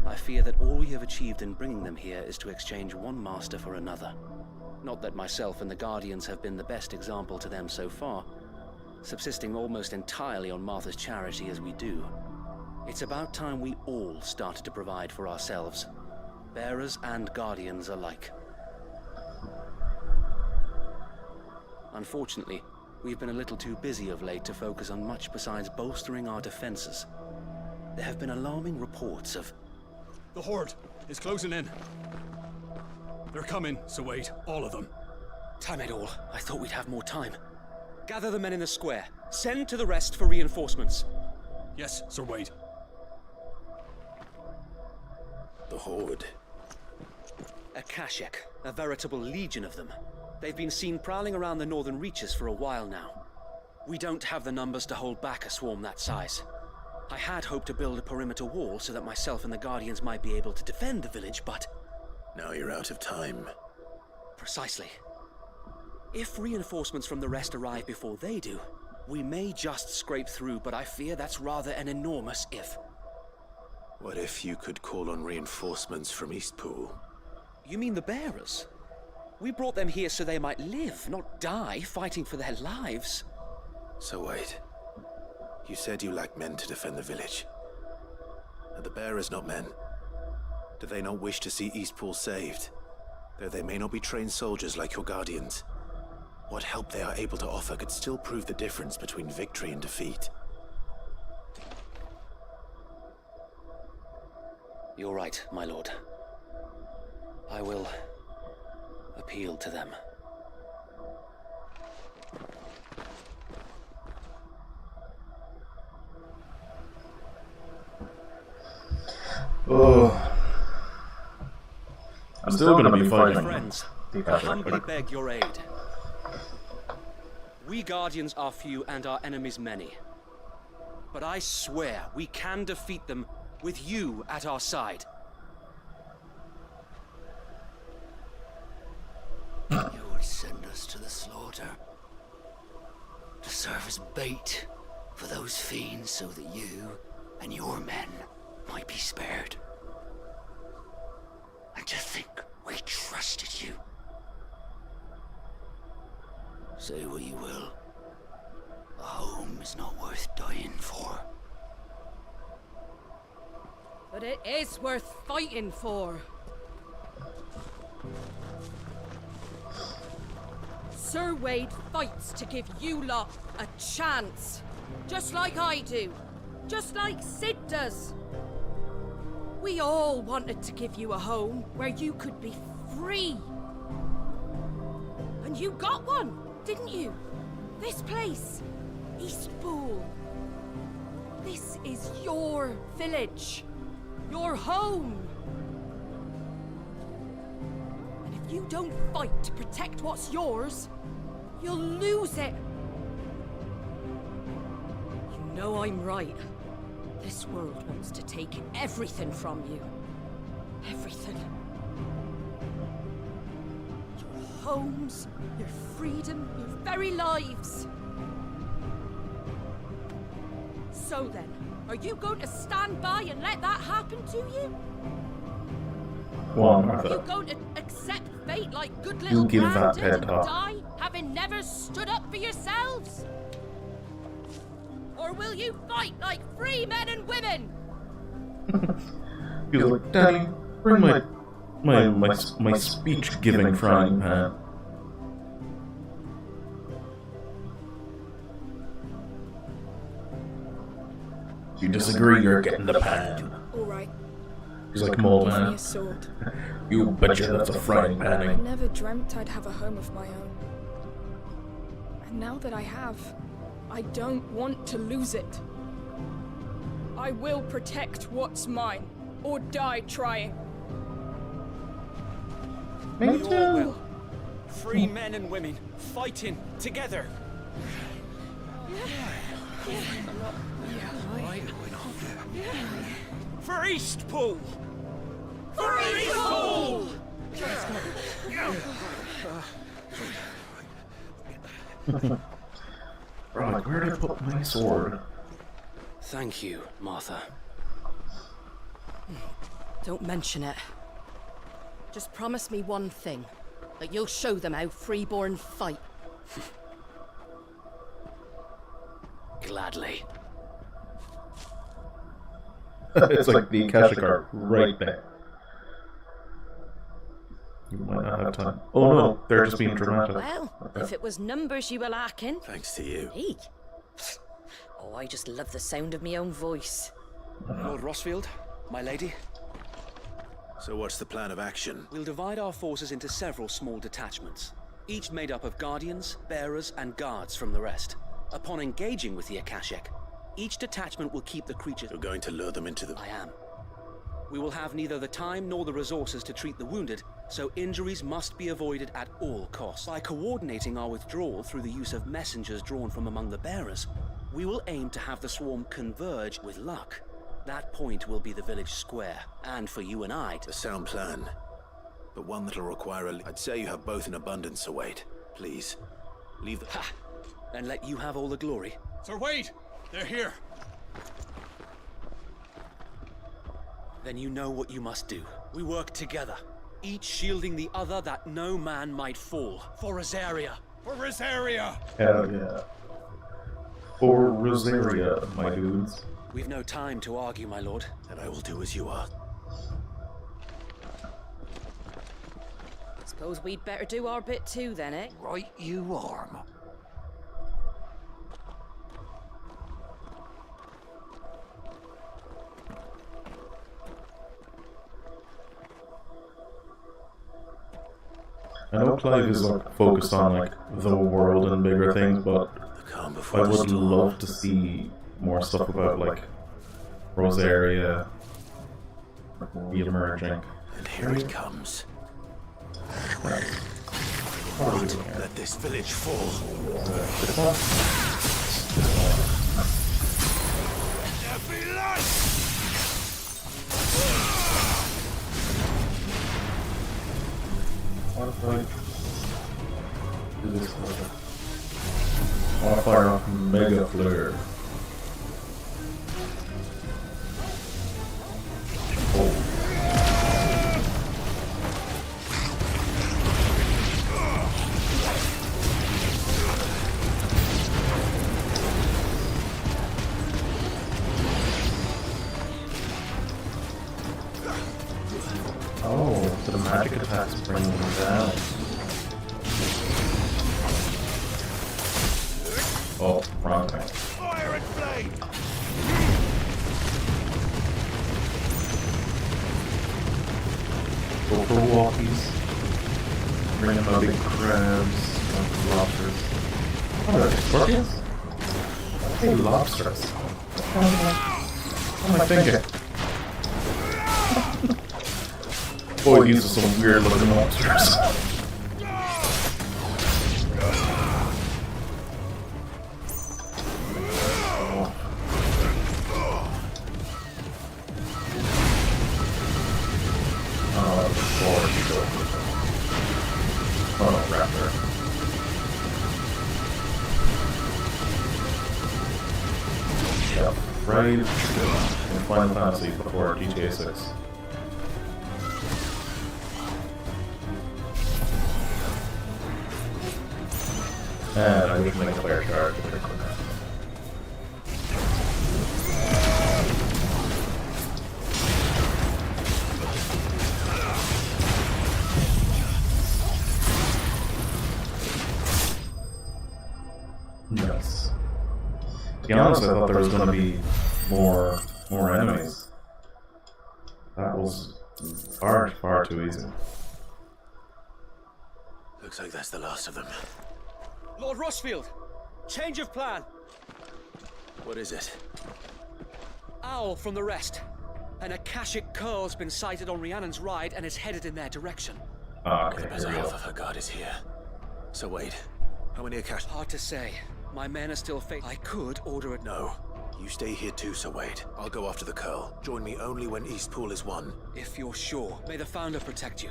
I fear that all we have achieved in bringing them here is to exchange one master for another. Not that myself and the Guardians have been the best example to them so far, subsisting almost entirely on Martha's charity as we do. It's about time we all started to provide for ourselves, bearers and Guardians alike. Unfortunately, we've been a little too busy of late to focus on much besides bolstering our defenses. There have been alarming reports of... The Horde is closing in. They're coming, so wait, all of them. Damn it all, I thought we'd have more time. Gather the men in the square. Send to the rest for reinforcements. Yes, Sir Wade. The Horde. Akashek, a veritable legion of them. They've been seen prowling around the northern reaches for a while now. We don't have the numbers to hold back a swarm that size. I had hoped to build a perimeter wall so that myself and the Guardians might be able to defend the village, but... Now you're out of time. Precisely. If reinforcements from the rest arrive before they do, we may just scrape through, but I fear that's rather an enormous if. What if you could call on reinforcements from Eastpool? You mean the bearers? We brought them here so they might live, not die, fighting for their lives. So wait. You said you lack men to defend the village. Are the bearers not men? Do they not wish to see Eastpool saved? Though they may not be trained soldiers like your Guardians, what help they are able to offer could still prove the difference between victory and defeat. You're right, my lord. I will appeal to them. Oh. I'm still gonna be fighting. Friends, I humbly beg your aid. We Guardians are few and our enemies many. But I swear we can defeat them with you at our side. You would send us to the slaughter, to serve as bait for those fiends so that you and your men might be spared. And to think we trusted you. Say what you will, a home is not worth dying for. But it is worth fighting for. Sir Wade fights to give you lot a chance. Just like I do. Just like Sid does. We all wanted to give you a home where you could be free. And you got one, didn't you? This place, Eastpool. This is your village. Your home. And if you don't fight to protect what's yours, you'll lose it. You know I'm right. This world wants to take everything from you. Everything. Your homes, your freedom, your very lives. So then, are you going to stand by and let that happen to you? Well, Are you going to accept fate like good You little give that Brandon and head up. die, having never stood up for yourselves? or will you fight like free men and women? He's like, Daddy, bring my speech-giving frying pan. You disagree, you're getting the pan. Alright. He's like, Mole Give me Man. a sword. You betcha that's a frying I pan. never dreamt I'd have a home of my own. And now that I have, I don't want to lose it. I will protect what's mine, or die trying. We all will. Free men and women, fighting together. For Eastpool! For Eastpool! Right, where did I put my sword? Thank you, Martha. Don't mention it. Just promise me one thing. That you'll show them how freeborn fight. Gladly. It's like the Akasha card right there. You might not have time. Oh no, they're just being dramatic. Well, if it was numbers you were lacking... Thanks to you. Me? Oh, I just love the sound of my own voice. Lord Rosfield, my lady. So what's the plan of action? We'll divide our forces into several small detachments, each made up of guardians, bearers, and guards from the rest. Upon engaging with the Akashic, each detachment will keep the creatures... You're going to lure them into the... I am. We will have neither the time nor the resources to treat the wounded, so injuries must be avoided at all costs. By coordinating our withdrawal through the use of messengers drawn from among the bearers, we will aim to have the swarm converge with luck. That point will be the village square, and for you and I... A sound plan, but one that'll require a... I'd say you have both in abundance, Sir Wade. Please, leave the... Ha! And let you have all the glory. Sir Wade! They're here! Then you know what you must do. We work together, each shielding the other that no man might fall. For Rosaria! For Rosaria! Hell yeah. For Rosaria, my dudes. We've no time to argue, my lord. And I will do as you are. Suppose we'd better do our bit too, then, eh? Right you are. I know Clive is like focused on like the world and bigger things, but I would love to see more stuff about like Rosaria re-emerging. And here it comes. Not let this village fall. There be light! I want to do this further. I want to fire off Mega Flare. Oh, so the magic attacks bring them down. Oh, wrong way. Fire and flame! Go for walkies. Bring them out big crabs, lobsters. Oh, they're scorpions? I say lobsters. What am I thinking? Boy, these are some weird looking monsters. Oh, raptor. Yeah, right in Final Fantasy before GTA 6. And I wish my player charge a bit quicker. be honest, I thought there was going to be more enemies. That was far too easy. Looks like that's the last of them. Lord Rosfield! Change of plan! What is it? Owl from the rest. An Akashic Curl's been sighted on Rhiannon's ride and is headed in their direction. Okay, As half of her guard is here. So wait, how many Akash? Hard to say. My men are still I could order it. No. You stay here too, Sir Wade. I'll go after the Curl. Join me only when Eastpool is won. If you're sure. May the Founder protect you.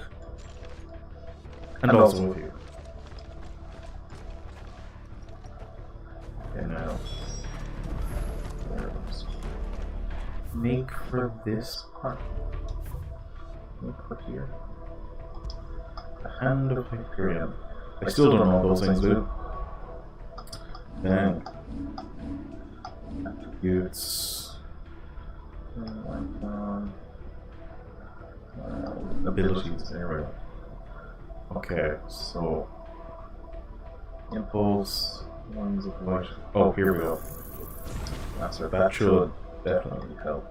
And also with you. Okay, now. Make for this part. Make for here. The Hand of Hyperion. I still don't know what those things do. Then attributes, abilities. There we go. Okay, so impulse, ones of light. Oh, here we go. That's right. That should definitely help.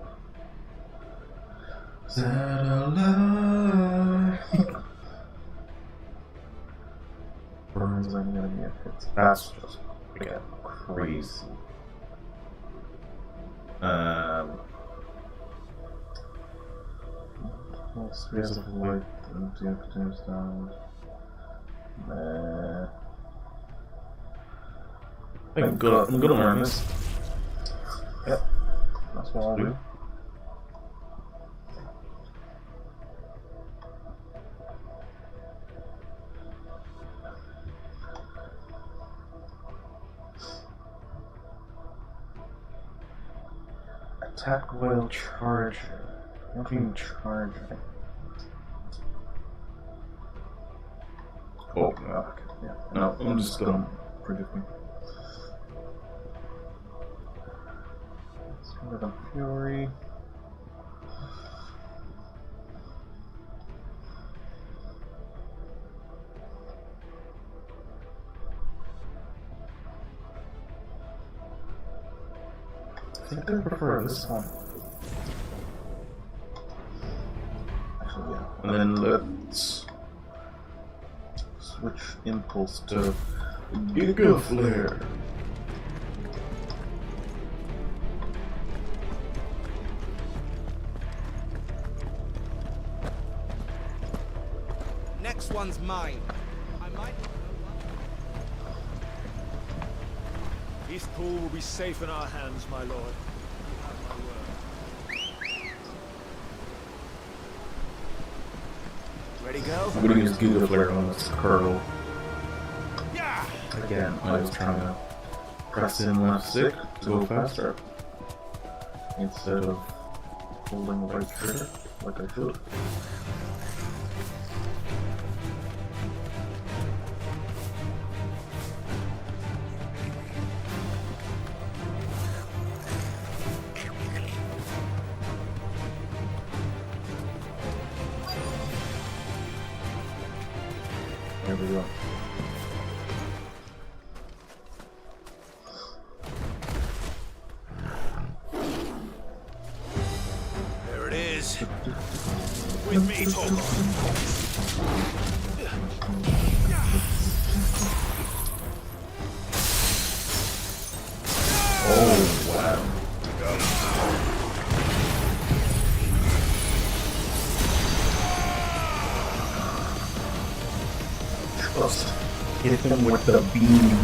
Burns when enemy hits. That's just again crazy. Space of light and the down. I'm gonna learn this. Yep, that's what I'll do. Attack while charging. Nothing charging. Oh, okay. Yeah. No, I'm just gonna forgive me. Sword of Fury. I think I prefer this one. Actually, yeah. And then let's switch impulse to Giga Flare. Next one's mine. I might. Eastpool will be safe in our hands, my lord. You have my word. Ready, go? I'm gonna use Giga Flare on this Curl. Yeah. Again, I was trying to press in left stick to go faster instead of holding the right trigger like I should. There we go. There it is. With me, Torgal. Oh, wow. Just hit him with the beam.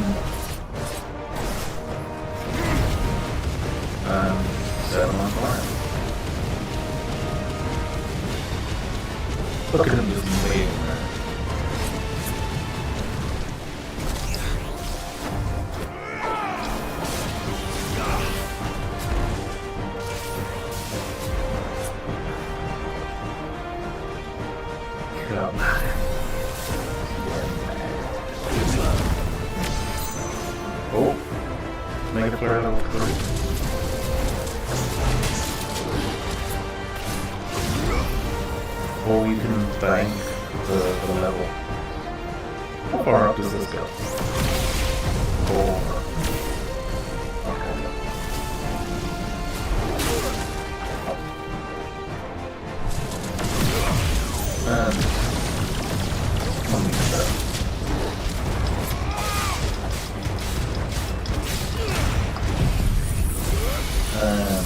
Set him on fire. Look at him just waving there. Oh, Mega Flare level 3. Oh, you can bank the level. How far up does this go? 4. Okay. Oh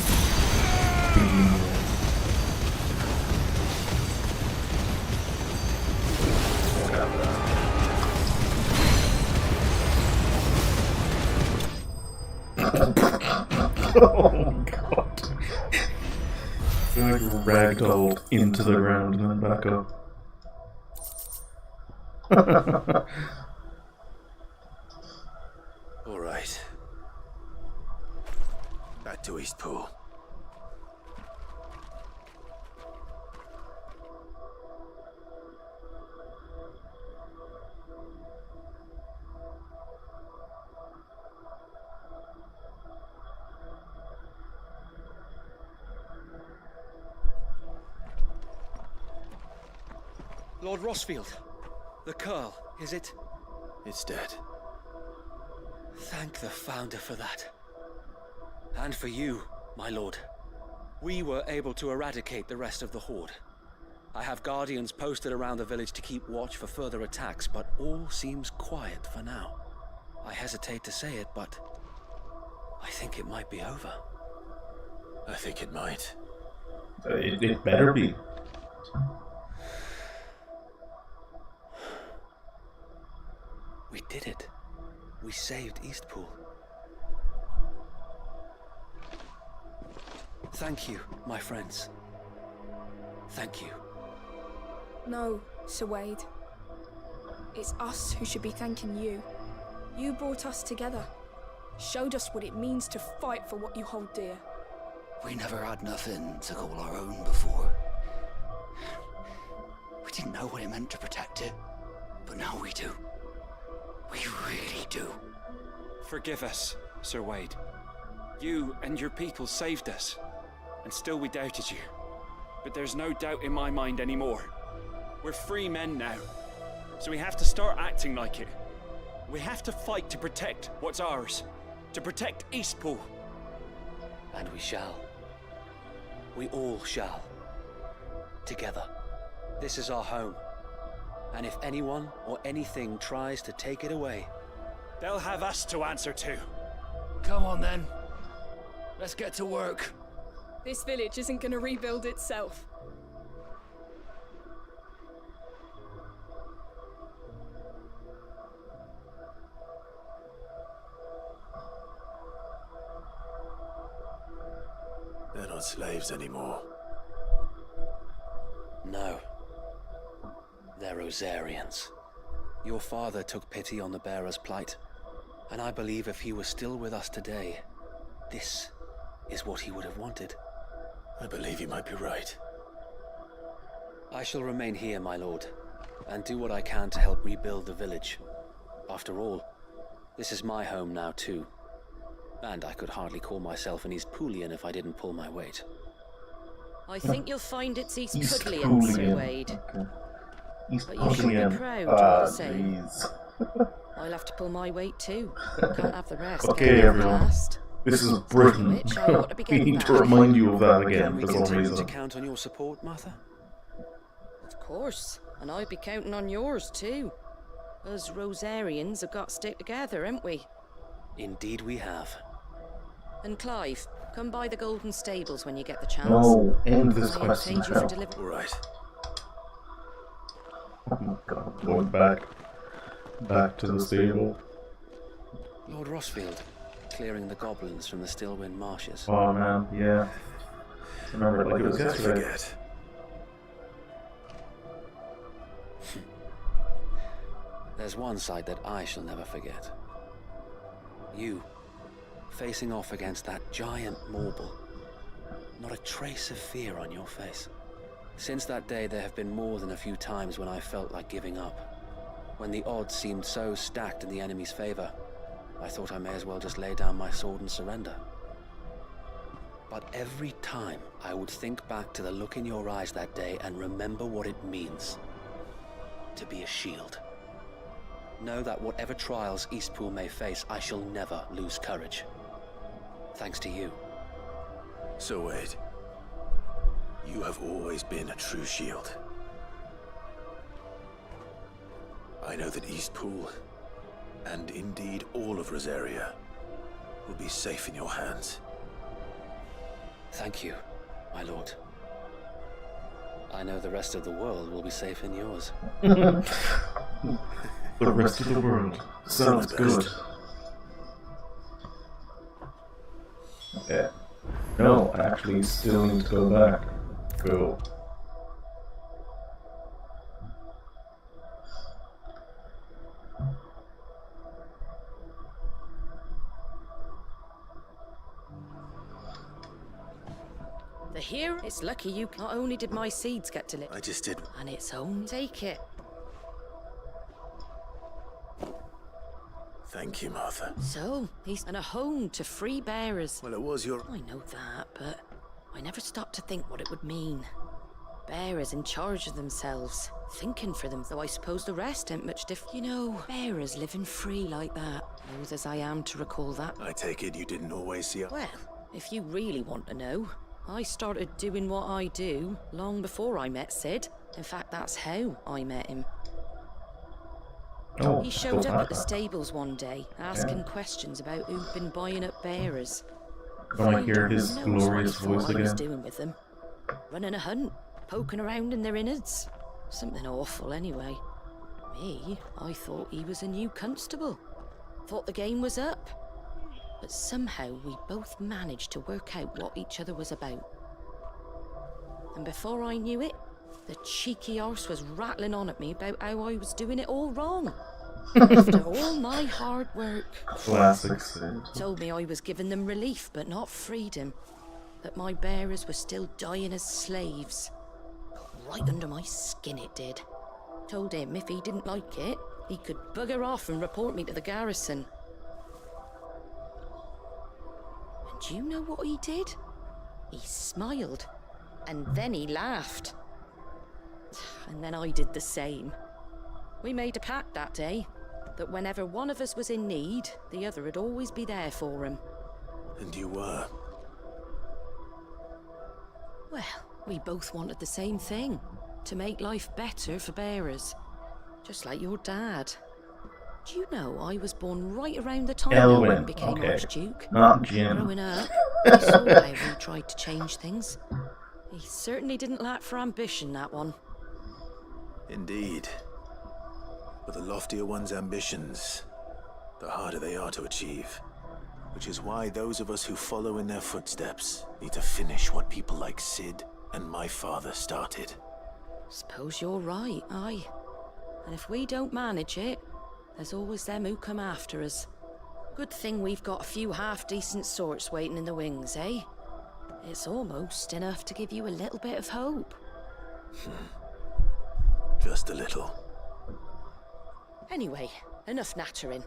god. Like ragdolled into the ground and then back up. Alright. Back to Eastpool. Lord Rosfield, the Curl, is it? It's dead. Thank the Founder for that. And for you, my lord. We were able to eradicate the rest of the Horde. I have guardians posted around the village to keep watch for further attacks, but all seems quiet for now. I hesitate to say it, but I think it might be over. I think it might. It better be. We did it. We saved Eastpool. Thank you, my friends. Thank you. No, Sir Wade. It's us who should be thanking you. You brought us together. Showed us what it means to fight for what you hold dear. We never had nothing to call our own before. We didn't know what it meant to protect it, but now we do. We really do. Forgive us, Sir Wade. You and your people saved us, and still we doubted you. But there's no doubt in my mind anymore. We're free men now, so we have to start acting like it. We have to fight to protect what's ours, to protect Eastpool. And we shall. We all shall. Together. This is our home. And if anyone or anything tries to take it away, they'll have us to answer to. Come on then. Let's get to work. This village isn't gonna rebuild itself. They're not slaves anymore. no. They're Rosarians. Your father took pity on the bearer's plight, and I believe if he was still with us today, this is what he would have wanted. I believe you might be right. I shall remain here, my lord, and do what I can to help rebuild the village. After all, this is my home now too, and I could hardly call myself an Eastpoolian if I didn't pull my weight. I think you'll find it's Eastpoolian, Sir Wade. Okay. But you should be proud all the same. I'll have to pull my weight too. Can't have the rest. Okay, everyone. This is Britain. We need to remind you of that again for some reason. To count on your support, Martha? Of course, and I'd be counting on yours too. Us Rosarians have got to stick together, haven't we? Indeed we have. And Clive, come by the Golden Stables when you get the chance. No, end this question now. All right. Oh my god, going back to the stable. Lord Rosfield, clearing the goblins from the Stillwind marshes. Oh man, yeah. Remember it like it was yesterday. Forget. There's one sight that I shall never forget. You, facing off against that giant Morble. Not a trace of fear on your face. Since that day, there have been more than a few times when I felt like giving up. When the odds seemed so stacked in the enemy's favor, I thought I may as well just lay down my sword and surrender. But every time, I would think back to the look in your eyes that day and remember what it means to be a shield. Know that whatever trials Eastpool may face, I shall never lose courage. Thanks to you. So Wade, you have always been a true shield. I know that Eastpool, and indeed all of Rosaria, will be safe in your hands. Thank you, my lord. I know the rest of the world will be safe in yours. The rest of the world. Sounds good. Okay. No, I actually still need to go back. Cool. The hero? It's lucky you. Not only did my seeds get to live, I just did. and its own. Take it. Thank you, Martha. So, he's and a home to free bearers. Well, it was your... I know that, but I never stopped to think what it would mean. Bearers in charge of themselves, thinking for them, though I suppose the rest ain't much different. You know, bearers living free like that. Old as I am to recall that. I take it you didn't always see... Well, if you really want to know, I started doing what I do long before I met Sid. In fact, that's how I met him. Oh, he showed up at the stables one day, asking questions about who'd been buying up bearers. Don't I hear his Knows glorious what he voice thought I was again? doing with them. Running a hunt, poking around in their innards. Something awful anyway. Me, I thought he was a new constable. Thought the game was up. But somehow we both managed to work out what each other was about. And before I knew it, the cheeky arse was rattling on at me about how I was doing it all wrong. After all my hard work. Classic Sid. Told me I was giving them relief, but not freedom. That my bearers were still dying as slaves. Got right under my skin it did. Told him if he didn't like it, he could bugger off and report me to the garrison. And do you know what he did? He smiled. And then he laughed. And then I did the same. We made a pact that day, that whenever one of us was in need, the other would always be there for him. And you were? Well, we both wanted the same thing, to make life better for bearers. Just like your dad. Do you know I was born right around the time Elwyn, Owen became okay. Archduke? Not Jim. Growing up, I saw how he tried to change things. He certainly didn't lack for ambition, that one. Indeed. But the loftier one's ambitions, the harder they are to achieve. Which is why those of us who follow in their footsteps need to finish what people like Sid and my father started. Suppose you're right, aye. And if we don't manage it, there's always them who come after us. Good thing we've got a few half-decent sorts waiting in the wings, eh? It's almost enough to give you a little bit of hope. Just a little. Anyway, enough nattering.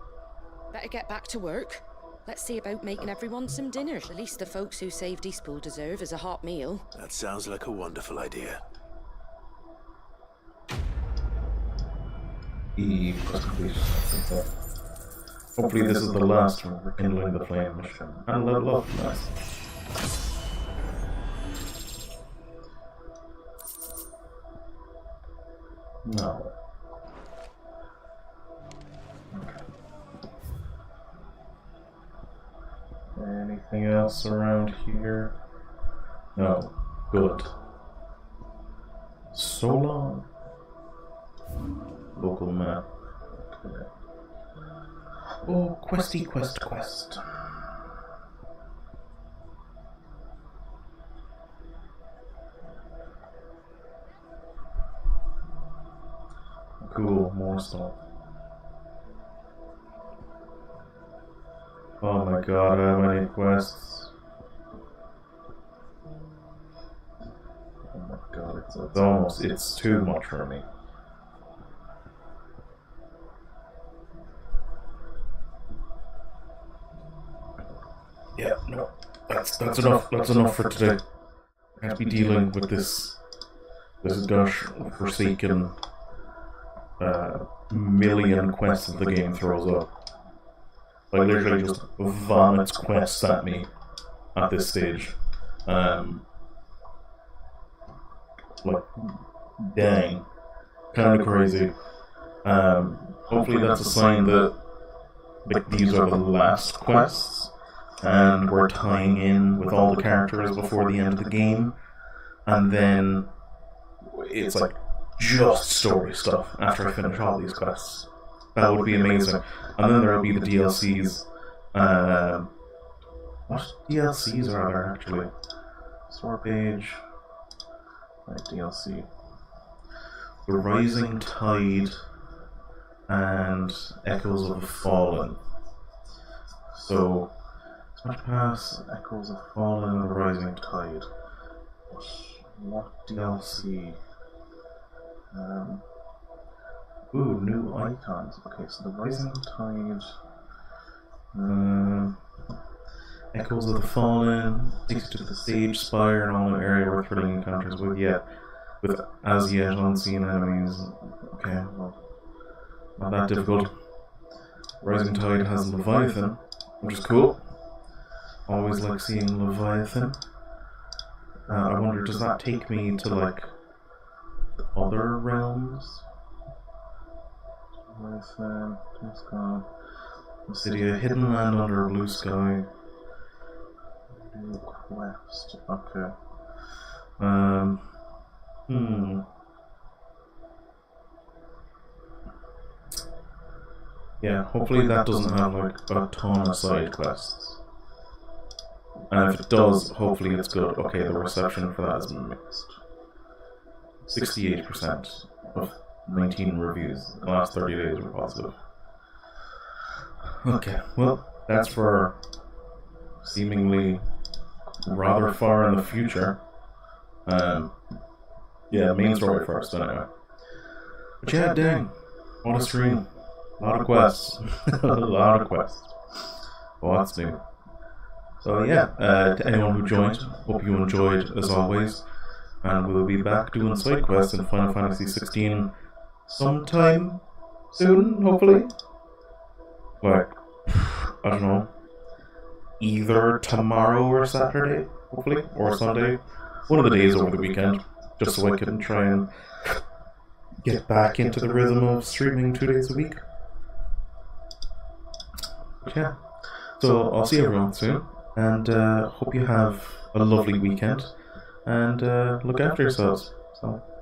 Better get back to work. Let's see about making everyone some dinner. At least the folks who saved Eastpool deserve as a hot meal. That sounds like a wonderful idea. Hopefully this is the last from rekindling the flame mission. And level up, nice. No. Anything else around here? No. Good. So long. Local map. Oh, questy quest. Cool, more stuff. Oh my god, I have many quests. Oh my god, it's too much for me. Yeah, no, that's enough. That's enough for today. I have to be dealing with this gush forsaken million quests that the game throws up. Like literally just vomits quests at me at this stage. Like, dang, kind of crazy. Hopefully that's a sign that like these are the last quests. and we're tying in with all the characters before the end of the game, and then it's like just story stuff after I finish all these quests. That would be amazing. And then there will be the DLCs. What DLCs are there actually? Store page. Right, DLC. The Rising Tide and Echoes of the Fallen. So, Smash Pass, Echoes of the Fallen, and the Rising Tide. What DLC? Ooh, new icons. Okay, so the Rising Tide. Echoes of the Fallen, takes you to the Sage Spire and all the area where thrilling encounters with as yet unseen enemies. Okay, well, not that difficult. Rising Tide has Leviathan, which is cool. Always like seeing Leviathan. I wonder, does that take me to like other realms? Leviathan, Blue City, a hidden land under a blue sky. New quest. Okay. Yeah, hopefully that doesn't have like a ton of side quests. And if it does, hopefully it's good. Okay, the reception for that is mixed. 68% of 19 reviews in the last 30 days were positive. Okay, well, that's for seemingly rather far in the future. Yeah, main story first, anyway. But yeah, dang, what a stream. A lot of quests. A lot of quests. What's new? So yeah, to anyone who joined, hope you enjoyed as always. And we'll be back doing side quests in Final Fantasy 16 sometime soon, hopefully. Like, I don't know, either tomorrow or Saturday, hopefully, or Sunday. One of the days over the weekend, just so I can try and get back into the rhythm of streaming 2 days a week. But yeah, so I'll see everyone soon, and hope you have a lovely weekend, and look after yourselves. So.